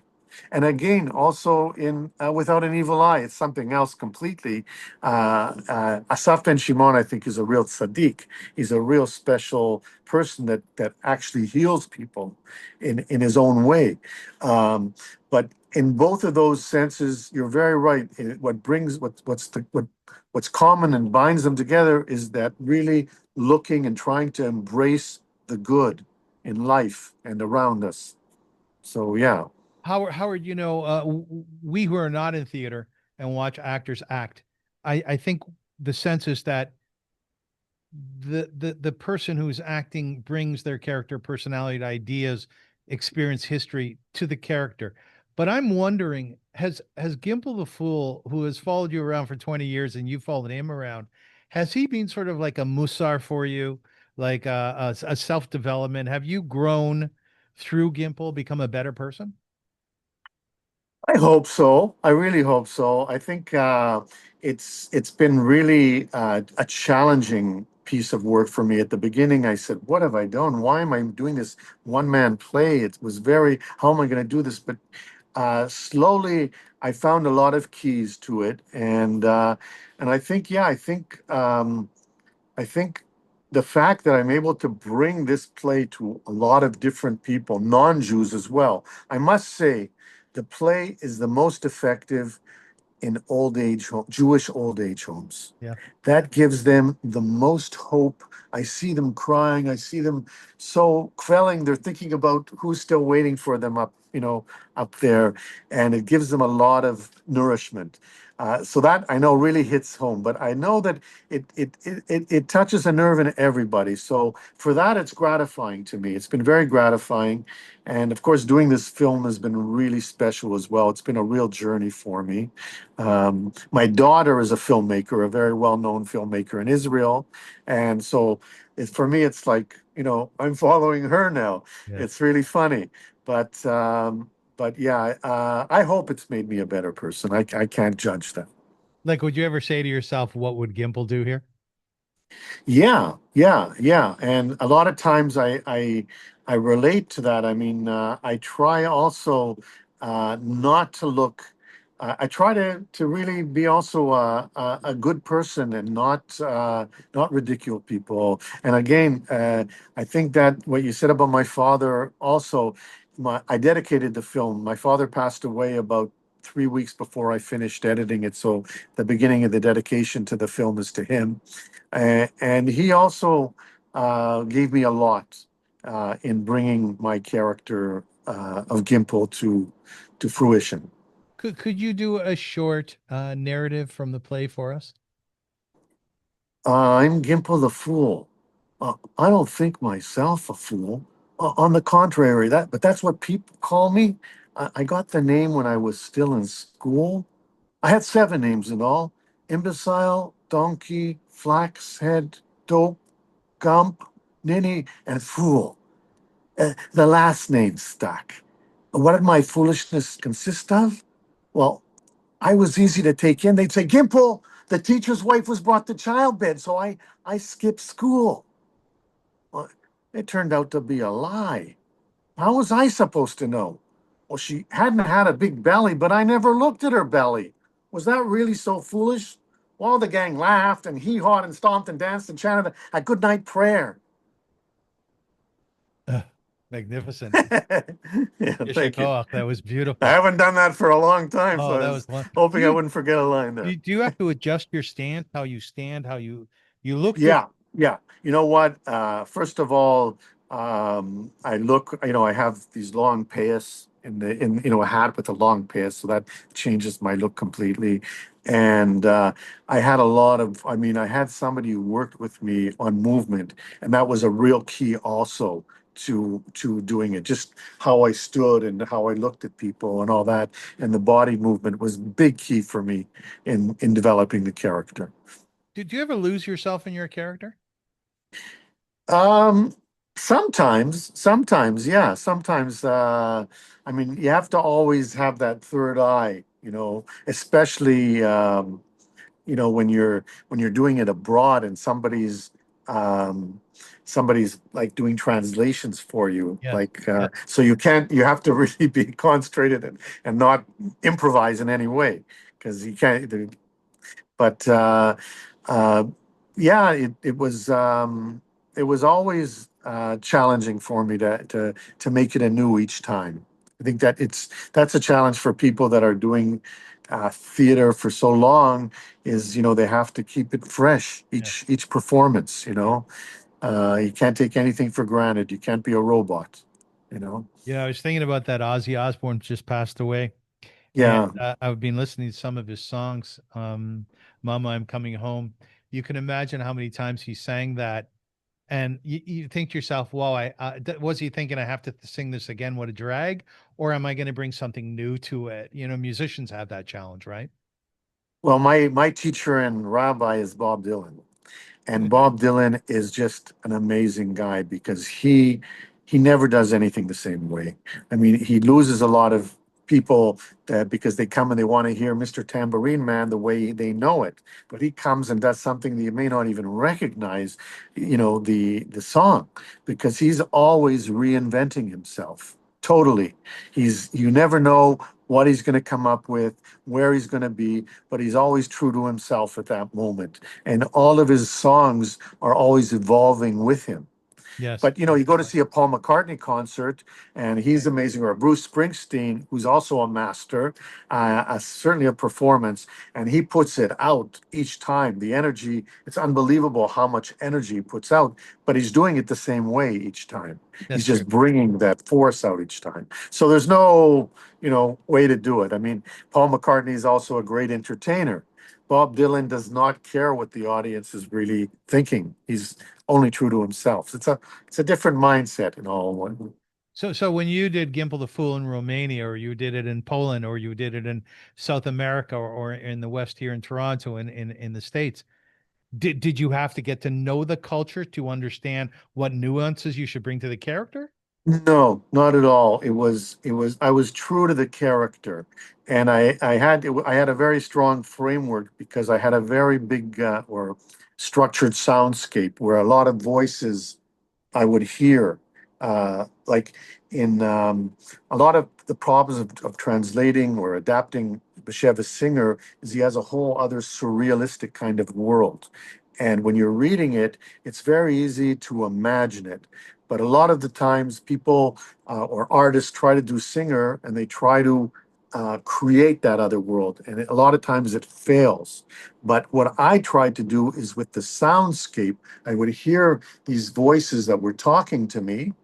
And again, also in Without an Evil Eye, it's something else completely. Asaf Ben Shimon, I think, is a real tzaddik. He's a real special person that actually heals people in his own way. But in both of those senses, you're very right. What brings what's common and binds them together is that really looking and trying to embrace the good in life and around us. So yeah. Howard, we who are not in theater and watch actors act, I think the sense is that the person who's acting brings their character personality, ideas, experience, history to the character. But I'm wondering, has Gimple the Fool, who has followed you around for 20 years and you followed him around, has he been sort of like a musar for you, like a self-development? Have you grown through Gimple, become a better person? I hope so. I really hope so. I think it's been really a challenging piece of work for me. At the beginning, I said, "What have I done? Why am I doing this one man play?" It was very, "How am I going to do this?" But slowly, I found a lot of keys to it, and I think, yeah, I think the fact that I'm able to bring this play to a lot of different people, non-Jews as well. I must say, the play is the most effective in Jewish old age homes. Yeah. That gives them the most hope. I see them crying. I see them so quelling. They're thinking about who's still waiting for them up there, and it gives them a lot of nourishment. So that I know really hits home. But I know that it touches a nerve in everybody. So for that, it's gratifying to me. It's been very gratifying, and of course, doing this film has been really special as well. It's been a real journey for me. My daughter is a filmmaker, a very well-known filmmaker in Israel, and so for me, it's like I'm following her now. Yeah. It's really funny, but yeah, I hope it's made me a better person. I can't judge that. Like, would you ever say to yourself, what would Gimple do here? Yeah, yeah, yeah. And a lot of times I relate to that. I mean, I try also not to look. I try to really be also a good person and not ridicule people. And again, I think that what you said about my father also. I dedicated the film. My father passed away about 3 weeks before I finished editing it, so the beginning of the dedication to the film is to him. And he also gave me a lot in bringing my character of Gimple to fruition. Could you do a short narrative from the play for us? I'm Gimple the Fool. I don't think myself a fool. On the contrary, but that's what people call me. I got the name when I was still in school. I had seven names in all: imbecile, donkey, flaxhead, dope, Gump, Ninny, and Fool. The last name stuck. What did my foolishness consist of? Well, I was easy to take in. They'd say, Gimple, the teacher's wife was brought to childbed, so I skipped school. Well, it turned out to be a lie. How was I supposed to know? Well, she hadn't had a big belly, but I never looked at her belly. Was that really so foolish? Well, the gang laughed and hee-hawed and stomped and danced and chanted a goodnight prayer. Ugh, magnificent. Yeah, thank you. Yeshikoach, that was I beautiful. haven't done that for a long time, so Oh, I that was was one. Do hoping I you wouldn't forget a line there. do you have to adjust your stance, how you stand, how you look different? Yeah, yeah. You know what? First of all, I look, I have these long payas a hat with a long payas, so that changes my look completely. And I had a lot of, I mean, I had somebody who worked with me on movement, and that was a real key also to doing it. Just how I stood and how I looked at people and all that, and the body movement was big key for me in developing the character. Did you ever lose yourself in your character? Um, sometimes, yeah. Sometimes, I mean, you have to always have that third eye, especially when you're doing it abroad and somebody's um, somebody's like doing translations for you. Yeah. Like, Yeah. so you have to really be concentrated and not improvise in any way because you can't. But uh, yeah, it was always challenging for me to make it anew each time. I think that's a challenge for people that are doing theater for so long is they have to keep it fresh Yeah. each performance. Yeah. You can't take anything for granted. You can't be a robot. You know. Yeah. I was thinking about that. Ozzy Osbourne just passed away. And Yeah. I've been listening to some of his songs. Mama, I'm Coming Home. You can imagine how many times he sang that. And you think to yourself, "Whoa, was he thinking I have to sing this again? What a drag!" Or am I going to bring something new to it? Musicians have that challenge, right? Well, my teacher and rabbi is Bob Dylan. And Bob Dylan is just an amazing guy because he never does anything the same way. I mean, he loses a lot of people because they come and they want to hear Mr. Tambourine Man the way they know it. But he comes and does something that you may not even recognize, the song, because he's always reinventing himself. Totally. You never know what he's going to come up with, where he's going to be, but he's always true to himself at that moment, and all of his songs are always evolving with him. Yes. But you go to see a Paul McCartney concert, and he's amazing, or a Bruce Springsteen, who's also a master, certainly a performance, and he puts it out each time. The energy, it's unbelievable how much energy he puts out, but he's doing it the same way each time. That's He's true. just bringing that force out each time. So there's no, way to do it. I mean, Paul McCartney is also a great entertainer. Bob Dylan does not care what the audience is really thinking. He's only true to himself. It's a different mindset in all one. So when you did Gimple the Fool in Romania, or you did it in Poland, or you did it in South America, or in the West here in Toronto, in the States, did you have to get to know the culture to understand what nuances you should bring to the character? No, not at all. It was I was true to the character, and I had a very strong framework because I had a very big or structured soundscape where a lot of voices I would hear, like in a lot of the problems of translating or adapting Bashevis Singer is he has a whole other surrealistic kind of world. And when you're reading it, it's very easy to imagine it. But a lot of the times, people or artists try to do Singer and they try to create that other world. And a lot of times it fails. But what I tried to do is with the soundscape, I would hear these voices that were talking to me,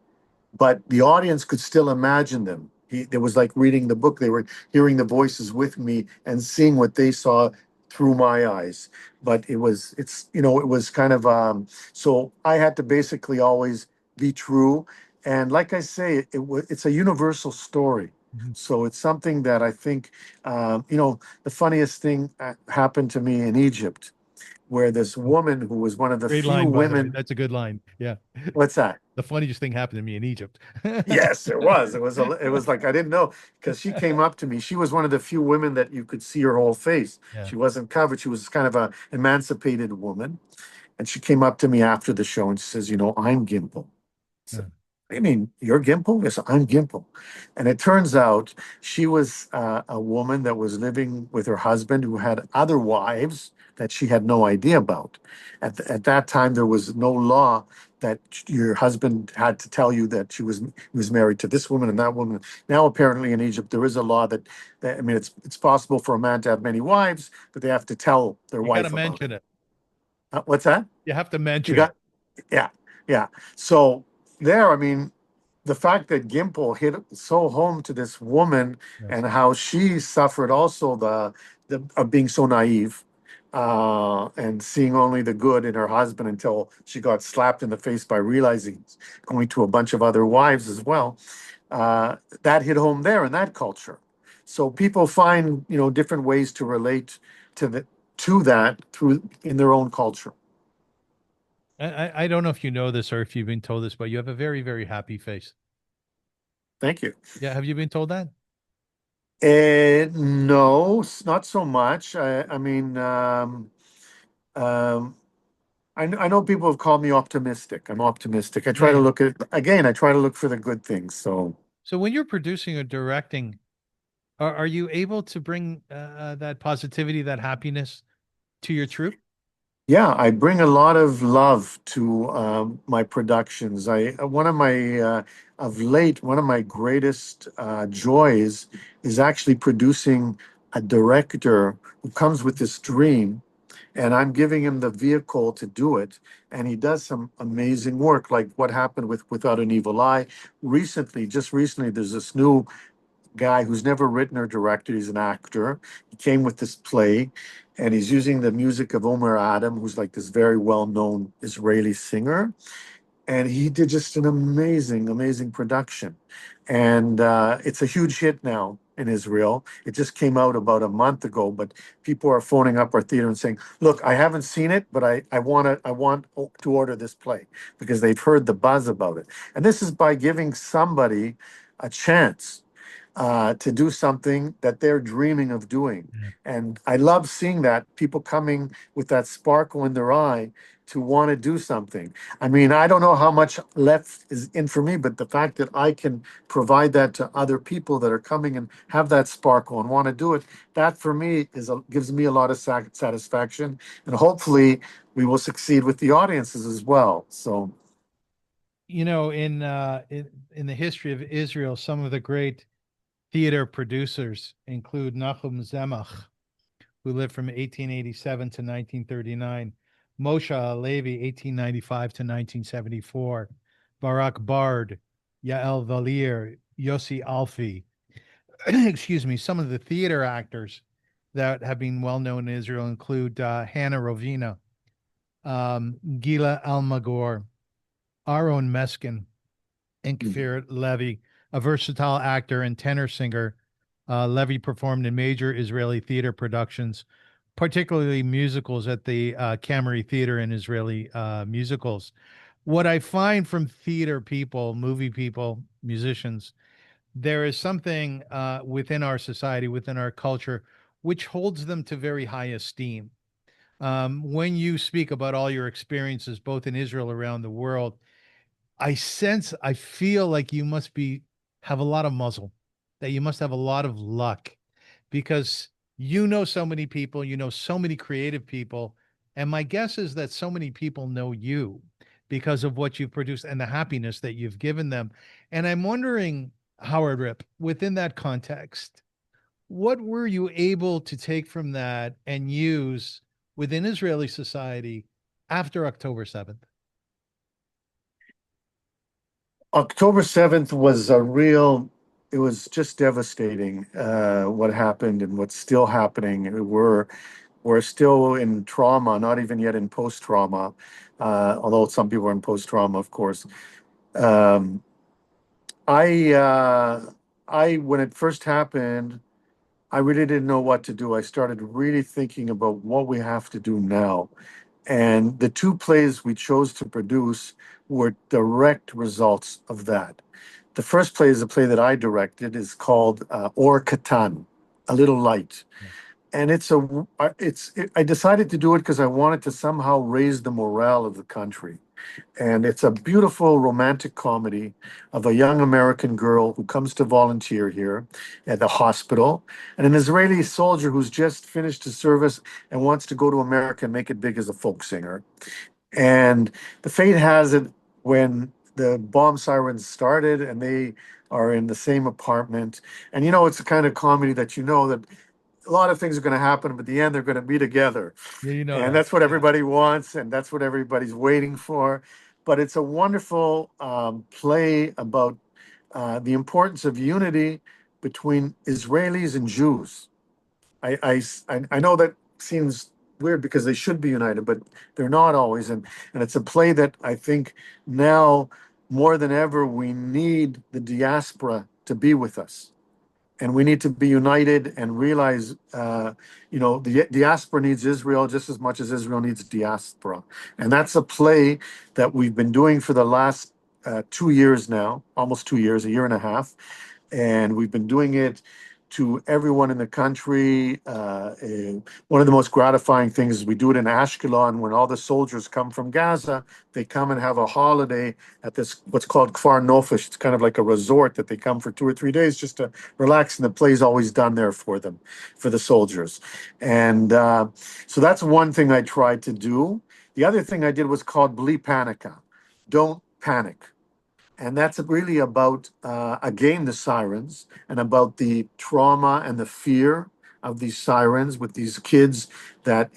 but the audience could still imagine them. It was like reading the book. They were hearing the voices with me and seeing what they saw through my eyes. But it was kind of, so I had to basically always be true. And like I say, it's a universal story. Mhm. So it's something that I think, the funniest thing happened to me in Egypt, where this woman who was one of the Great few line, by the way. women. That's a good line. Yeah. What's that? The funniest thing happened to me in Egypt. Yes, it was. It was like I didn't know because she came up to me. She was one of the few women that you could see her whole face. Yeah. She wasn't covered. She was kind of a emancipated woman. And she came up to me after the show and she says, I'm Gimple. I Yeah. said, "What do you mean you're Gimple?" Yes, I'm Gimple. And it turns out she was a woman that was living with her husband who had other wives that she had no idea about. At that time, there was no law that your husband had to tell you that he was married to this woman and that woman. Now, apparently in Egypt, there is a law that I mean, it's possible for a man to have many wives, but they have to tell their You got to wife about it. mention it. What's that? You have to You mention it. got, yeah, yeah. So there, I mean, the fact that Gimple hit so home to this woman Yes. and how she suffered also the of being so naive and seeing only the good in her husband until she got slapped in the face by realizing he's going to a bunch of other wives as well. That hit home there in that culture. So people find different ways to relate to that through in their own culture. I don't know if you know this or if you've been told this, but you have a very, very happy face. Thank you. Yeah. Have you been told that? No, not so much. I mean, um, I know people have called me optimistic. I'm optimistic. I try to Yeah. look at, again, I try to look for the good things. So, So when you're producing or directing, are you able to bring that positivity, that happiness to your troupe? yeah, I bring a lot of love to my productions. One of my, of late, one of my greatest joys is actually producing a director who comes with this dream, and I'm giving him the vehicle to do it. And he does some amazing work, like what happened with Without an Evil Eye. Recently, just recently, there's this new guy who's never written or directed. He's an actor. He came with this play, and he's using the music of Omer Adam, who's like this very well-known Israeli singer. And he did just an amazing, amazing production. And it's a huge hit now in Israel. It just came out about a month ago, but people are phoning up our theater and saying, "Look, I haven't seen it, but I want to order this play because they've heard the buzz about it." And this is by giving somebody a chance to do something that they're dreaming of doing. Yeah. And I love seeing that people coming with that sparkle in their eye to want to do something. I mean, I don't know how much left is in for me, but the fact that I can provide that to other people that are coming and have that sparkle and want to do it, that for me gives me a lot of satisfaction. And hopefully we will succeed with the audiences as well. So, In the history of Israel, some of the great theater producers include Nahum Zemach, who lived from 1887 to 1939, Moshe Levi, 1895 to 1974, Barak Bard, Yael Valir, Yossi Alfi. Excuse me. Some of the theater actors that have been well known in Israel include Hannah Rovina, Gila Almagor, Aaron Meskin, and Kfir Levy, a versatile actor and tenor singer. Levy performed in major Israeli theater productions, particularly musicals at the Kamari Theater and Israeli musicals. What I find from theater people, movie people, musicians, there is something within our society, within our culture, which holds them to very high esteem. When you speak about all your experiences, both in Israel around the world, I feel like you must have a lot of muzzle, that you must have a lot of luck because you know so many people, you know so many creative people. And my guess is that so many people know you because of what you've produced and the happiness that you've given them. And I'm wondering, Howard Rypp, within that context, what were you able to take from that and use within Israeli society after October 7th? October 7th was it was just devastating what happened and what's still happening. We're still in trauma, not even yet in post-trauma, although some people are in post-trauma, of course. Um, I, when it first happened, I really didn't know what to do. I started really thinking about what we have to do now. And the two plays we chose to produce were direct results of that. The first play is a play that I directed. Is called Or Katan, A Little Light. Yeah. And I decided to do it because I wanted to somehow raise the morale of the country. And it's a beautiful romantic comedy of a young American girl who comes to volunteer here at the hospital, and an Israeli soldier who's just finished his service and wants to go to America and make it big as a folk singer. And the fate has it when the bomb sirens started and they are in the same apartment. And it's the kind of comedy that that a lot of things are going to happen, but at the end they're going to be together. Yeah, you know And that. that's what Yeah. everybody wants, and that's what everybody's waiting for. But it's a wonderful play about the importance of unity between Israelis and Jews. I know that seems weird because they should be united, but they're not always. And it's a play that I think now more than ever we need the diaspora to be with us, and we need to be united and realize, the diaspora needs Israel just as much as Israel needs diaspora. And that's a play that we've been doing for the last 2 years now, almost 2 years, a year and a half. And we've been doing it to everyone in the country. One of the most gratifying things is we do it in Ashkelon when all the soldiers come from Gaza. They come and have a holiday at this what's called Kfar Nofesh. It's kind of like a resort that they come for 2 or 3 days just to relax, and the play's always done there for them, for the soldiers. And so that's one thing I tried to do. The other thing I did was called Bli Panika, don't panic. And that's really about, again, the sirens and about the trauma and the fear of these sirens with these kids that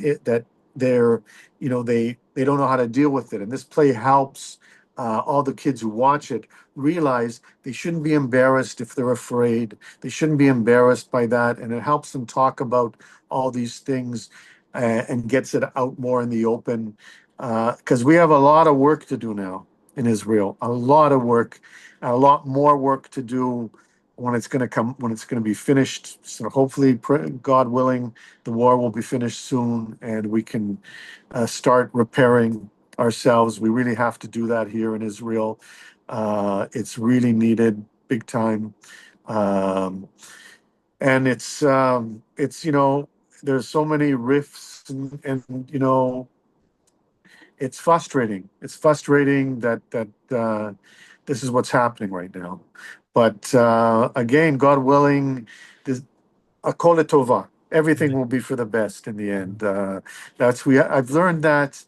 they're, they don't know how to deal with it. And this play helps all the kids who watch it realize they shouldn't be embarrassed if they're afraid. They shouldn't be embarrassed by that. And it helps them talk about all these things and gets it out more in the open. Because we have a lot of work to do now in Israel, a lot of work, a lot more work to do when it's going to come, when it's going to be finished. So hopefully, God willing, the war will be finished soon and we can start repairing ourselves. We really have to do that here in Israel. It's really needed big time. Um, and there's so many rifts and it's frustrating. It's frustrating that this is what's happening right now. But again, God willing, this akol tova. Everything will be for the best in the end. I've learned that.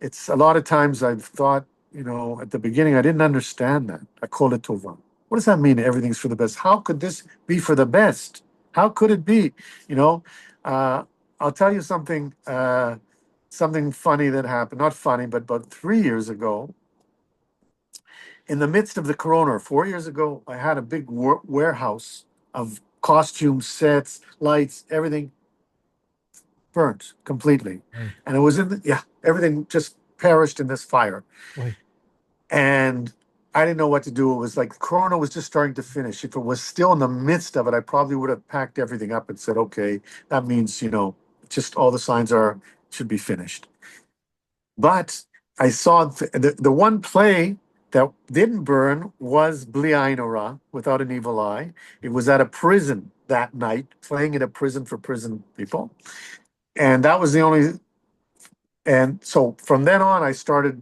It's a lot of times I've thought, at the beginning I didn't understand that akol tova. What does that mean? Everything's for the best. How could this be for the best? How could it be? You know, uh, I'll tell you something. Something funny that happened. Not funny, but about 3 years ago, in the midst of the corona, 4 years ago, I had a big warehouse of costumes, sets, lights, everything burnt completely. Right. And it was everything just perished in this fire. Right. And I didn't know what to do. It was like Corona was just starting to finish. If it was still in the midst of it, I probably would have packed everything up and said, okay, that means, just all the signs should be finished. But I saw the one play that didn't burn was Bli Ayin Hara, Without an Evil Eye. It was at a prison that night, playing at a prison for prison people. And that was the only, and so from then on, I started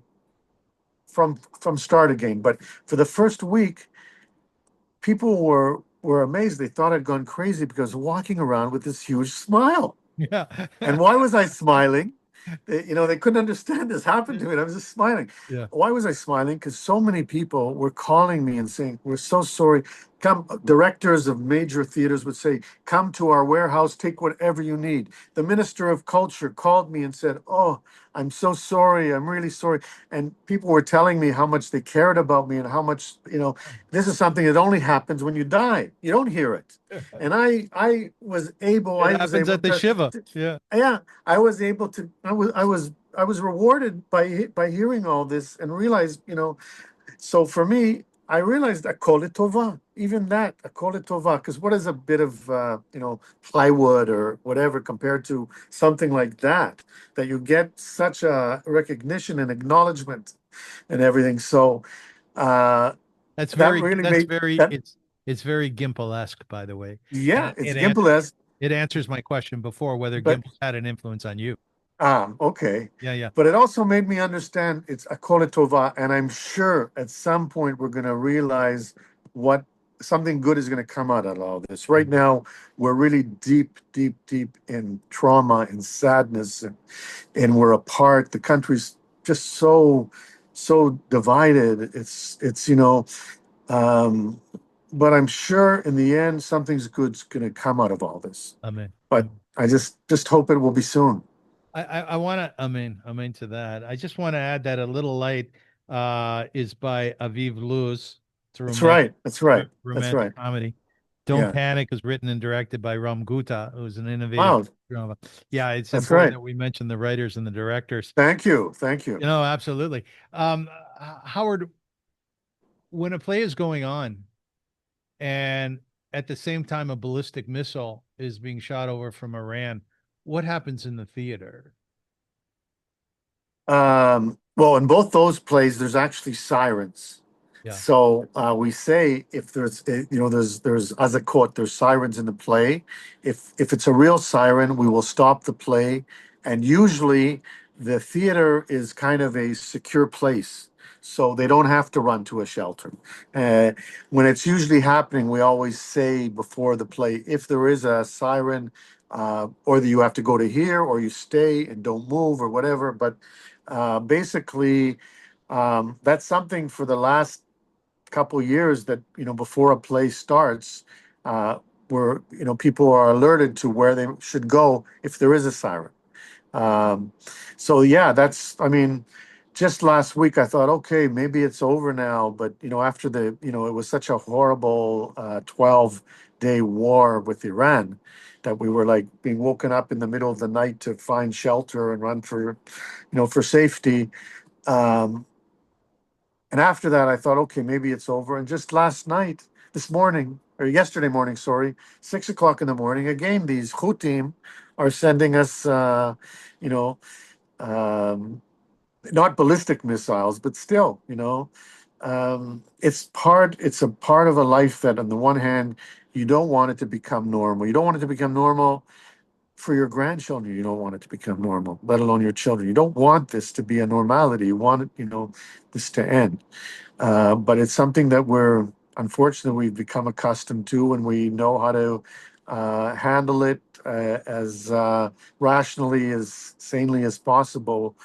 from start again. But for the first week, people were amazed. They thought I'd gone crazy because walking around with this huge smile. Yeah. And why was I smiling? They couldn't understand this happened to me. And I was just smiling. Yeah. Why was I smiling? Because so many people were calling me and saying, "We're so sorry." Come, directors of major theaters would say, "Come to our warehouse, take whatever you need." The Minister of Culture called me and said, "Oh, I'm so sorry. I'm really sorry." And people were telling me how much they cared about me and how much, this is something that only happens when you die. You don't hear it. And I was able, It I was happens able at the Shiva. Yeah. yeah, I was able to. I was rewarded by hearing all this and realized, So for me, I realized I call it tova. Even that, I call it tova, because what is a bit of plywood or whatever compared to something like that? That you get such a recognition and acknowledgement and everything. So uh, That's that very really that's made very that. it's very Gimple-esque, by the way. And Yeah, it, it's it an- Gimple. it answers my question before whether But Gimple's had an influence on you. Okay. Yeah, yeah. But it also made me understand it's Akol Tova, and I'm sure at some point we're going to realize what something good is going to come out of all this. Right now, we're really deep, deep, deep in trauma and sadness, and we're apart. The country's just so divided. Um, but I'm sure in the end, something's good's going to come out of all this. Amen. But Amen. I just hope it will be soon. I want to, I'm into that. I just want to add that A Little Light is by Aviv Luz. It's a That's right. That's right. That's romantic right. comedy. Don't Yeah. Panic is written and directed by Ram Gupta, who's an innovative Wow. drama. Yeah, it's That's important right. that we mention the writers and the directors. Thank you. Thank you. Absolutely. Howard, when a play is going on and at the same time a ballistic missile is being shot over from Iran, what happens in the theater? Well, in both those plays, there's actually sirens. Yeah. So we say if there's there's as a quote, there's sirens in the play. If it's a real siren, we will stop the play, and usually the theater is kind of a secure place, so they don't have to run to a shelter. Uh, when it's usually happening, we always say before the play, if there is a siren, or that you have to go to here, or you stay and don't move, or whatever. But basically, that's something for the last couple years that before a play starts, uh, where people are alerted to where they should go if there is a siren. Um, so yeah, that's I mean, just last week I thought, okay, maybe it's over now, but after it was such a horrible 12-day war with Iran that we were like being woken up in the middle of the night to find shelter and run for safety. Um, and after that, I thought, okay, maybe it's over. And just last night, this morning, or yesterday morning, sorry, 6 o'clock in the morning, again, these Houthim are sending us, you know, um, not ballistic missiles, but still, it's a part of a life that, on the one hand, you don't want it to become normal. You don't want it to become normal for your grandchildren. You don't want it to become normal, let alone your children. You don't want this to be a normality. You want it, this to end. But it's something that unfortunately, we've become accustomed to, and we know how to handle it as rationally, as sanely as possible.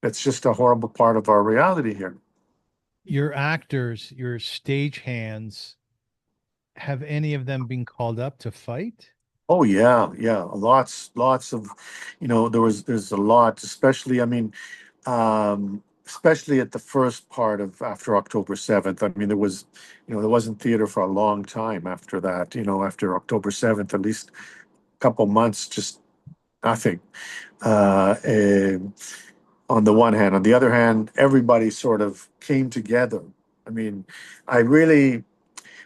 It's just a horrible part of our reality here. Your actors, your stage hands, have any of them been called up to fight? Oh yeah, yeah, lots of, there's a lot, especially, I mean, especially at the first part of after October 7th. I mean, there wasn't theater for a long time after that, after October 7th, at least a couple months, just nothing. And on the one hand, on the other hand, everybody sort of came together. I mean, I really,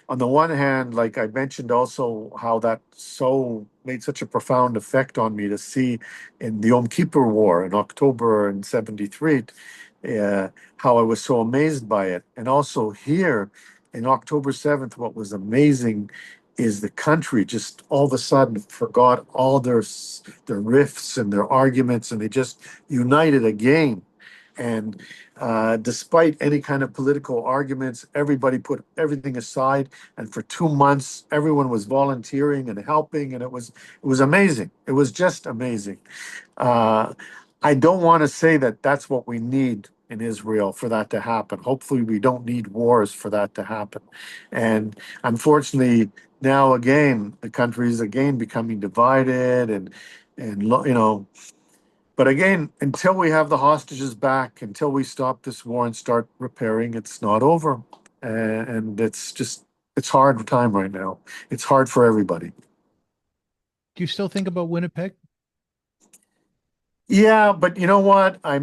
on the one hand, like I mentioned also how that so made such a profound effect on me to see in the Yom Kippur War in October in 73, how I was so amazed by it. And also here in October 7th, what was amazing is the country just all of a sudden forgot all their rifts and their arguments, and they just united again. And despite any kind of political arguments, everybody put everything aside, and for 2 months, everyone was volunteering and helping, and it was amazing. It was just amazing. Uh, I don't want to say that that's what we need in Israel for that to happen. Hopefully, we don't need wars for that to happen. And unfortunately, now again, the country is again becoming divided, and. But again, until we have the hostages back, until we stop this war and start repairing, it's not over. And it's hard time right now. It's hard for everybody. Do you still think about Winnipeg? Yeah, but you know what? I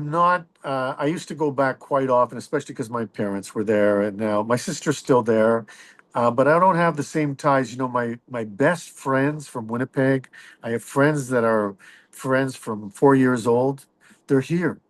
used to go back quite often, especially because my parents were there, and now my sister's still there. But I don't have the same ties. My best friends from Winnipeg, I have friends that are friends from 4 years old. They're here.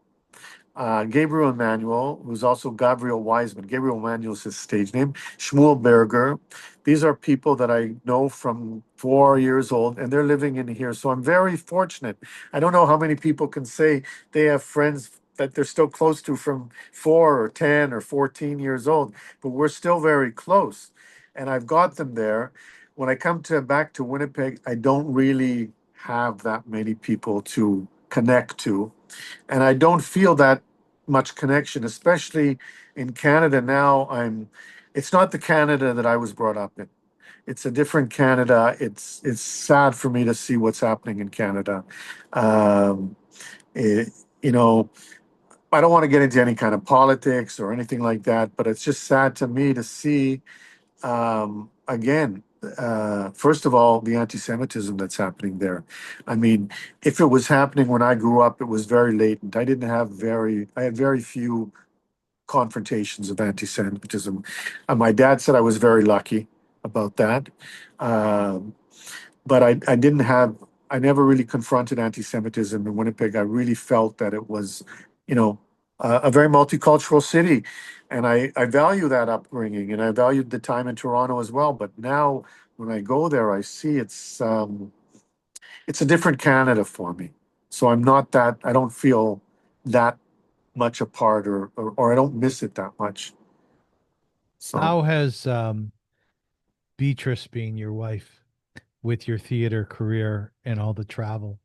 Gabriel Emanuel, who's also Gabriel Wiseman. Gabriel Emanuel is his stage name. Shmuel Berger. These are people that I know from 4 years old, and they're living in here. So I'm very fortunate. I don't know how many people can say they have friends that they're still close to from 4 or 10 or 14 years old, but we're still very close. And I've got them there. When I come to back to Winnipeg, I don't really have that many people to connect to, and I don't feel that much connection, especially in Canada now. It's not the Canada that I was brought up in. It's a different Canada. It's sad for me to see what's happening in Canada. Um, it, you know, I don't want to get into any kind of politics or anything like that, but it's just sad to me to see again, first of all, the anti-Semitism that's happening there. I mean, if it was happening when I grew up, it was very latent. I had very few confrontations of anti-Semitism. My dad said I was very lucky about that. Um, but I never really confronted anti-Semitism in Winnipeg. I really felt that it was, you know, a very multicultural city. And I value that upbringing, and I valued the time in Toronto as well. But now when I go there, I see it's a different Canada for me. So I'm not that, I don't feel that much apart, or I don't miss it that much. So How has Beatrice being your wife with your theater career and all the travel?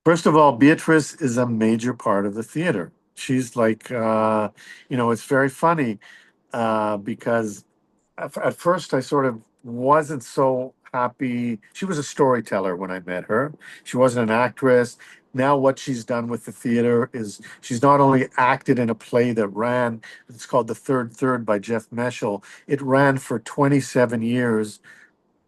first of all, Beatrice is a major part of the theater. She's like, it's very funny because at first I sort of wasn't so happy. She was a storyteller when I met her. She wasn't an actress. Now what she's done with the theater is she's not only acted in a play that ran, it's called The Third Third by Jeff Meshel. It ran for 27 years,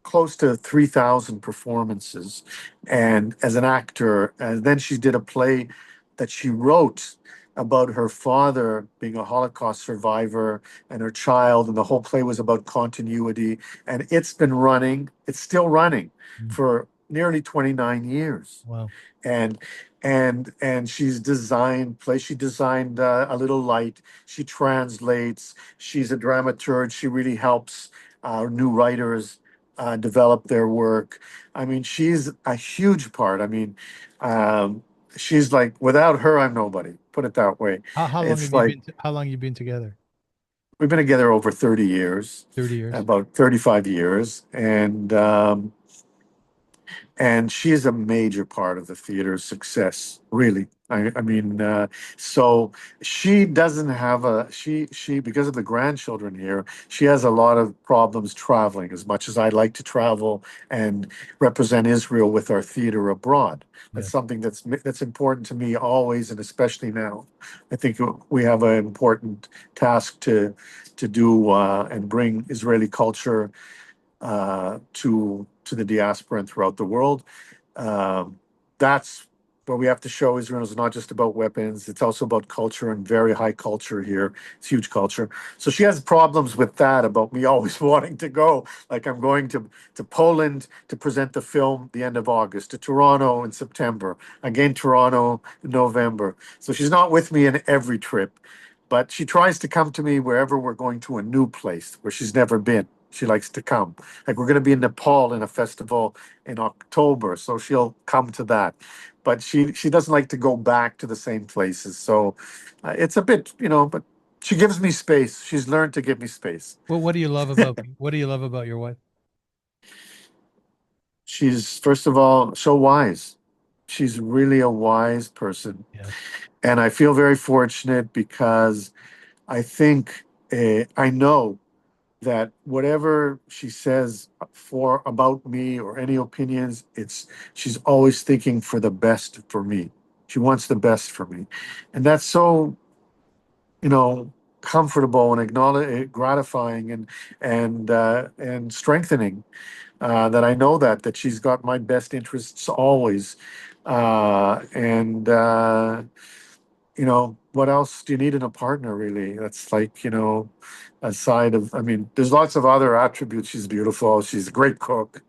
close to 3,000 performances, and as an actor. And then she did a play that she wrote about her father being a Holocaust survivor and her child, and the whole play was about continuity. And it's still running Mm. for nearly 29 years. Wow. and and she's designed play she designed A Little Light. She translates. She's a dramaturg. She really helps new writers develop their work. I mean, she's a huge part. I mean, she's like, without her I'm nobody, put it that way. How long It's have you like been how long you been together? we've been together over 30 years, 30 years. about 35 years. And she is a major part of the theater's success, really. I mean, so she doesn't have she because of the grandchildren here, she has a lot of problems traveling. As much as I like to travel and represent Israel with our theater abroad, that's Yes. something that's important to me always, and especially now. I think we have an important task to do, and bring Israeli culture to the diaspora and throughout the world. That's what we have to show. Israel is not just about weapons; it's also about culture, and very high culture here. It's huge culture. So she has problems with that, about me always wanting to go. Like, I'm going to Poland to present the film the end of August, to Toronto in September, again Toronto in November. So she's not with me in every trip, but she tries to come to me wherever we're going to a new place where she's never been. She likes to come. Like, we're going to be in Nepal in a festival in October, so she'll come to that. But she doesn't like to go back to the same places. So it's a bit, but she gives me space. She's learned to give me space. Well, what do you love about your wife? She's, first of all, so wise. She's really a wise person. Yes. And I feel very fortunate because I think, I know that whatever she says for about me or any opinions, she's always thinking for the best for me. She wants the best for me. And that's so, you know, comfortable and acknowledge gratifying, and strengthening, that I know that she's got my best interests always. And what else do you need in a partner, really? That's like, aside of, I mean, there's lots of other attributes. She's beautiful. She's a great cook,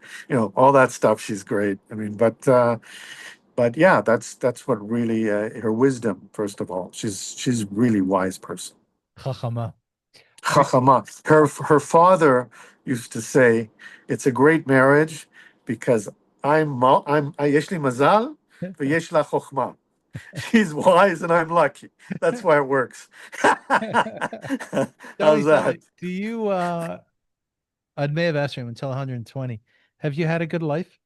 all that stuff. She's great. I mean, but yeah, that's what really, her wisdom, first of all. She's really wise person. Chachama. Are you, Chachama. Her father used to say, "It's a great marriage because I'm yesh li mazal v'yesh la chokhmah." She's wise and I'm lucky. That's why it works. How's Tell me, that? do you I may have asked you until 120. Have you had a good life?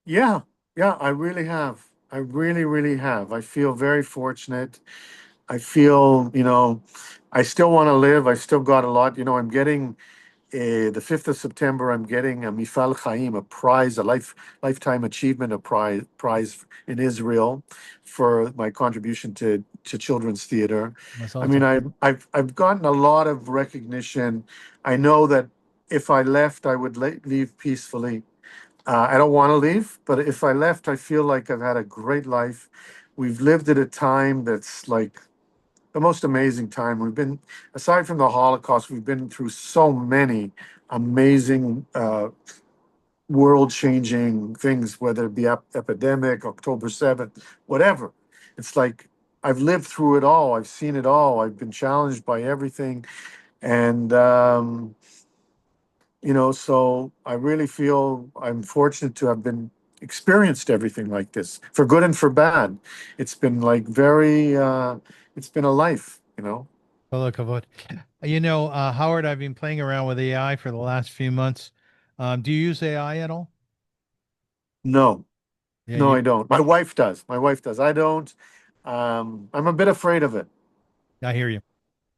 Yeah, yeah, I really have. I really, really have. I feel very fortunate. I feel, I still want to live. I still got a lot. I'm getting the 5th of September, I'm getting a Mifal Chaim, a prize, a lifetime achievement, a prize in Israel for my contribution to children's theater. I Masal mean, tov. I've gotten a lot of recognition. I know that if I left, I would leave peacefully. I don't want to leave, but if I left, I feel like I've had a great life. We've lived at a time that's like the most amazing time. We've been, aside from the Holocaust, we've been through so many amazing, world-changing things, whether it be epidemic, October 7th, whatever. It's like I've lived through it all. I've seen it all. I've been challenged by everything. And, so I really feel I'm fortunate to have been experienced everything like this, for good and for bad. It's been like it's been a life. Oh, look of it. Howard, I've been playing around with AI for the last few months. Do you use AI at all? No, Yeah, no, you. I don't. My wife does. My wife does. I don't. I'm a bit afraid of it. I hear you,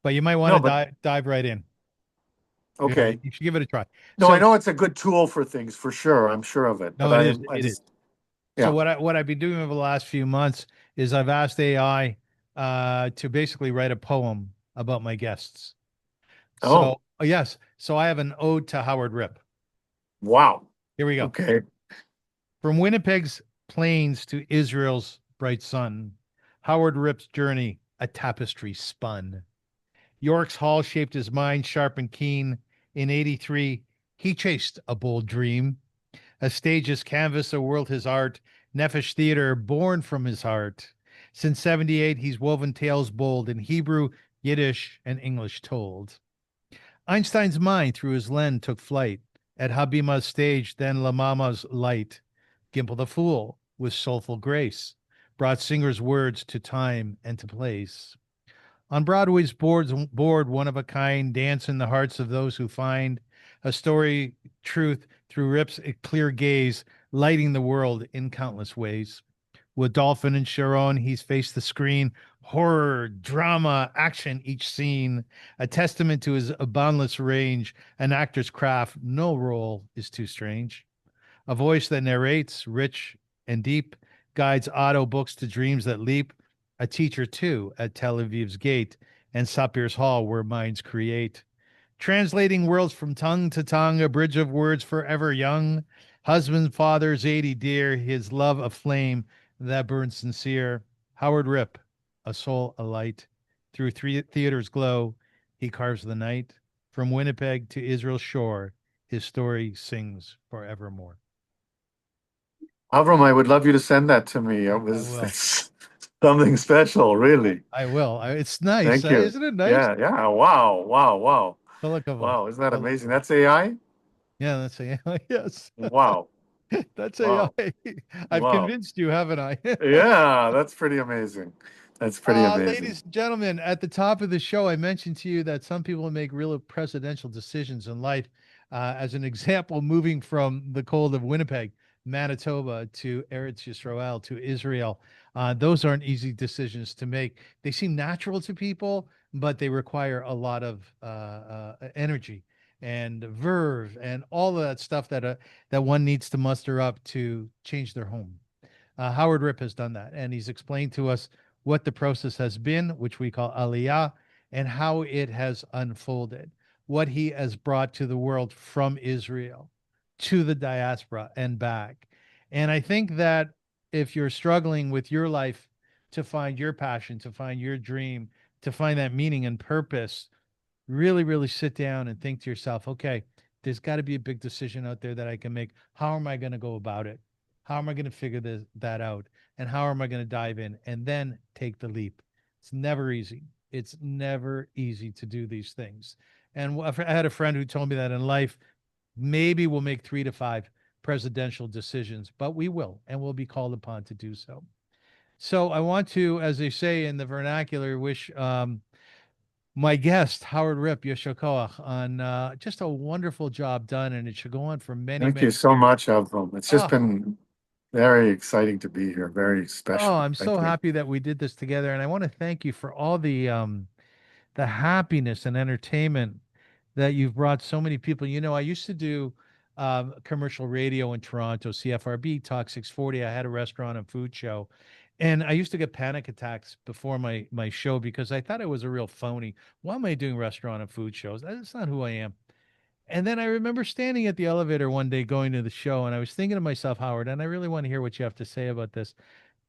but you might want No, to but dive right in. Yeah, okay. you should give it a try. No, I So, know it's a good tool for things for sure. I'm sure of it. no, But it is. I It is. just, So yeah. what I've been doing over the last few months is I've asked AI to basically write a poem about my guests. Oh, So yes, so I have an ode to Howard Rypp. wow. Here we go. Okay. From Winnipeg's plains to Israel's bright sun, Howard Rypp's journey a tapestry spun. York's Hall shaped his mind sharp and keen. In '83, he chased a bold dream. A stage's canvas, a world his art, Nephesh Theatre born from his heart. Since '78, he's woven tales bold in Hebrew, Yiddish, and English told. Einstein's mind through his lens took flight at Habima's stage, then La Mama's light. Gimple the Fool, with soulful grace, brought singers' words to time and to place. On Broadway's board, one of a kind, dance in the hearts of those who find a story, truth through Rip's clear gaze, lighting the world in countless ways. With Dolphin and Sharon, he's faced the screen, horror, drama, action, each scene, a testament to his boundless range, an actor's craft. No role is too strange. A voice that narrates, rich and deep, guides auto books to dreams that leap. A teacher, too, at Tel Aviv's gate and Sapir's hall where minds create. Translating worlds from tongue to tongue, a bridge of words forever young. Husband, father, Zadie dear, his love a flame that burns sincere. Howard Rypp, a soul alight. Through three theaters glow, he carves the night. From Winnipeg to Israel's shore, his story sings forevermore. Avram, I would love you to send that to me. I will. It's something special, really. I will. It's nice, Thank you. isn't it nice? Yeah, yeah. Wow, wow, wow. Kolokava. Wow, isn't that amazing? Kolokava. That's AI? Yeah, that's AI. Yes, Wow, that's AI. wow, I've wow. convinced you, haven't I? Yeah, that's pretty amazing. That's pretty amazing. Ladies and gentlemen, at the top of the show, I mentioned to you that some people make real presidential decisions in life. As an example, moving from the cold of Winnipeg, Manitoba, to Eretz Yisrael, to Israel. Those aren't easy decisions to make. They seem natural to people, but they require a lot of energy and verve and all of that stuff that one needs to muster up to change their home. Howard Rypp has done that, and he's explained to us what the process has been, which we call Aliyah, and how it has unfolded, what he has brought to the world from Israel to the diaspora and back. And I think that if you're struggling with your life to find your passion, to find your dream, to find that meaning and purpose, really, really sit down and think to yourself, okay, there's got to be a big decision out there that I can make. How am I going to go about it? How am I going to figure that out? And how am I going to dive in and then take the leap? It's never easy. It's never easy to do these things. And I had a friend who told me that in life, maybe we'll make 3 to 5 presidential decisions, but we will, and we'll be called upon to do so. So I want to, as they say in the vernacular, wish my guest, Howard Rypp, Yeshokoach, on just a wonderful job done, and it should go on for many, Thank you many so years. much, Avram. It's just Oh, been very exciting to be here. Very oh, special. I'm so Thank you. happy that we did this together, and I want to thank you for all the happiness and entertainment that you've brought so many people. I used to do commercial radio in Toronto, CFRB Talk 640. I had a restaurant and food show. And I used to get panic attacks before my show because I thought I was a real phony. Why am I doing restaurant and food shows? That's not who I am. And then I remember standing at the elevator one day going to the show, and I was thinking to myself, Howard, and I really want to hear what you have to say about this.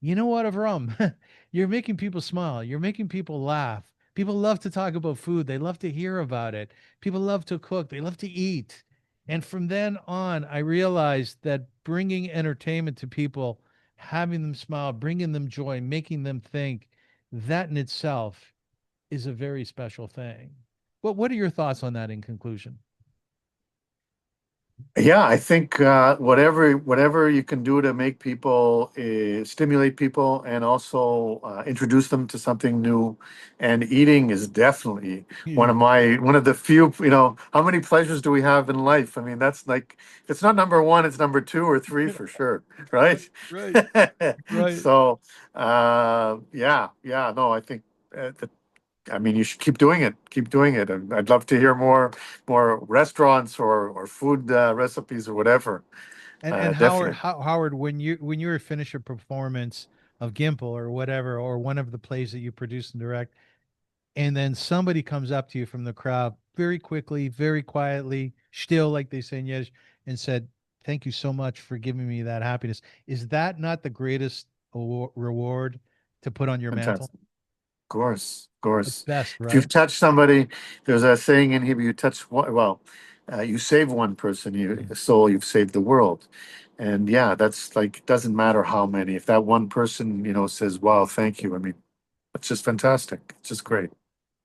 You know what, Avram? You're making people smile. You're making people laugh. People love to talk about food. They love to hear about it. People love to cook. They love to eat. And from then on, I realized that bringing entertainment to people, having them smile, bringing them joy, making them think that in itself is a very special thing. What are your thoughts on that in conclusion? Yeah, I think whatever you can do to make people stimulate people and also introduce them to something new, and eating is definitely one of the few. How many pleasures do we have in life? I mean, that's like if it's not number one, it's number two or three for sure, right? Right, right. So, yeah, no, I think that I mean, you should keep doing it. Keep doing it. And I'd love to hear more restaurants or food recipes or whatever. And Howard, Definitely. Howard, when you were finish a performance of Gimple or whatever, or one of the plays that you produce and direct, and then somebody comes up to you from the crowd very quickly, very quietly, still like they say in Yiddish, and said, "Thank you so much for giving me that happiness." Is that not the greatest reward to put on your mantle? Fantastic. Of course, of It's course. best, If you've right? touched somebody, there's a saying in Hebrew, you touch one, well, you save one person, Yeah. you soul, you've saved the world. And yeah, that's like, it doesn't matter how many. If that one person, says, wow, thank you. I mean, it's just fantastic. It's just great.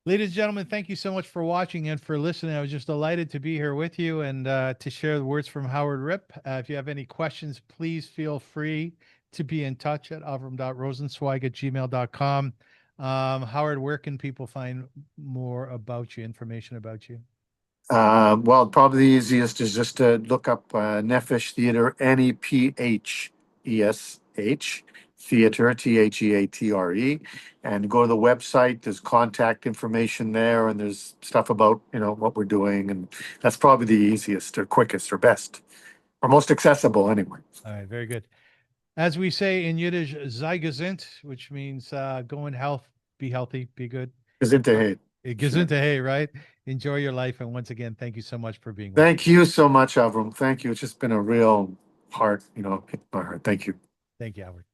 Ladies and gentlemen, thank you so much for watching and for listening. I was just delighted to be here with you and to share the words from Howard Rypp. If you have any questions, please feel free to be in touch at avram.rosenzweig@gmail.com. Howard, where can people find more about you, information about you? Well, probably the easiest is just to look up Nephesh Theatre, Nephesh Theatre, Theatre, and go to the website. There's contact information there, and there's stuff about what we're doing, and that's probably the easiest or quickest or best or most accessible anyway. All right, very good. As we say in Yiddish, sei gesund, which means go in health, be healthy, be good. Enjoy, Gesundheit. Sure. gesundheit, hey, right? Enjoy your life. And once again, thank you so much for being with us. Thank you so much, Avram. Thank you. It's just been a real heart, hit my heart. Thank you. Thank you, Howard.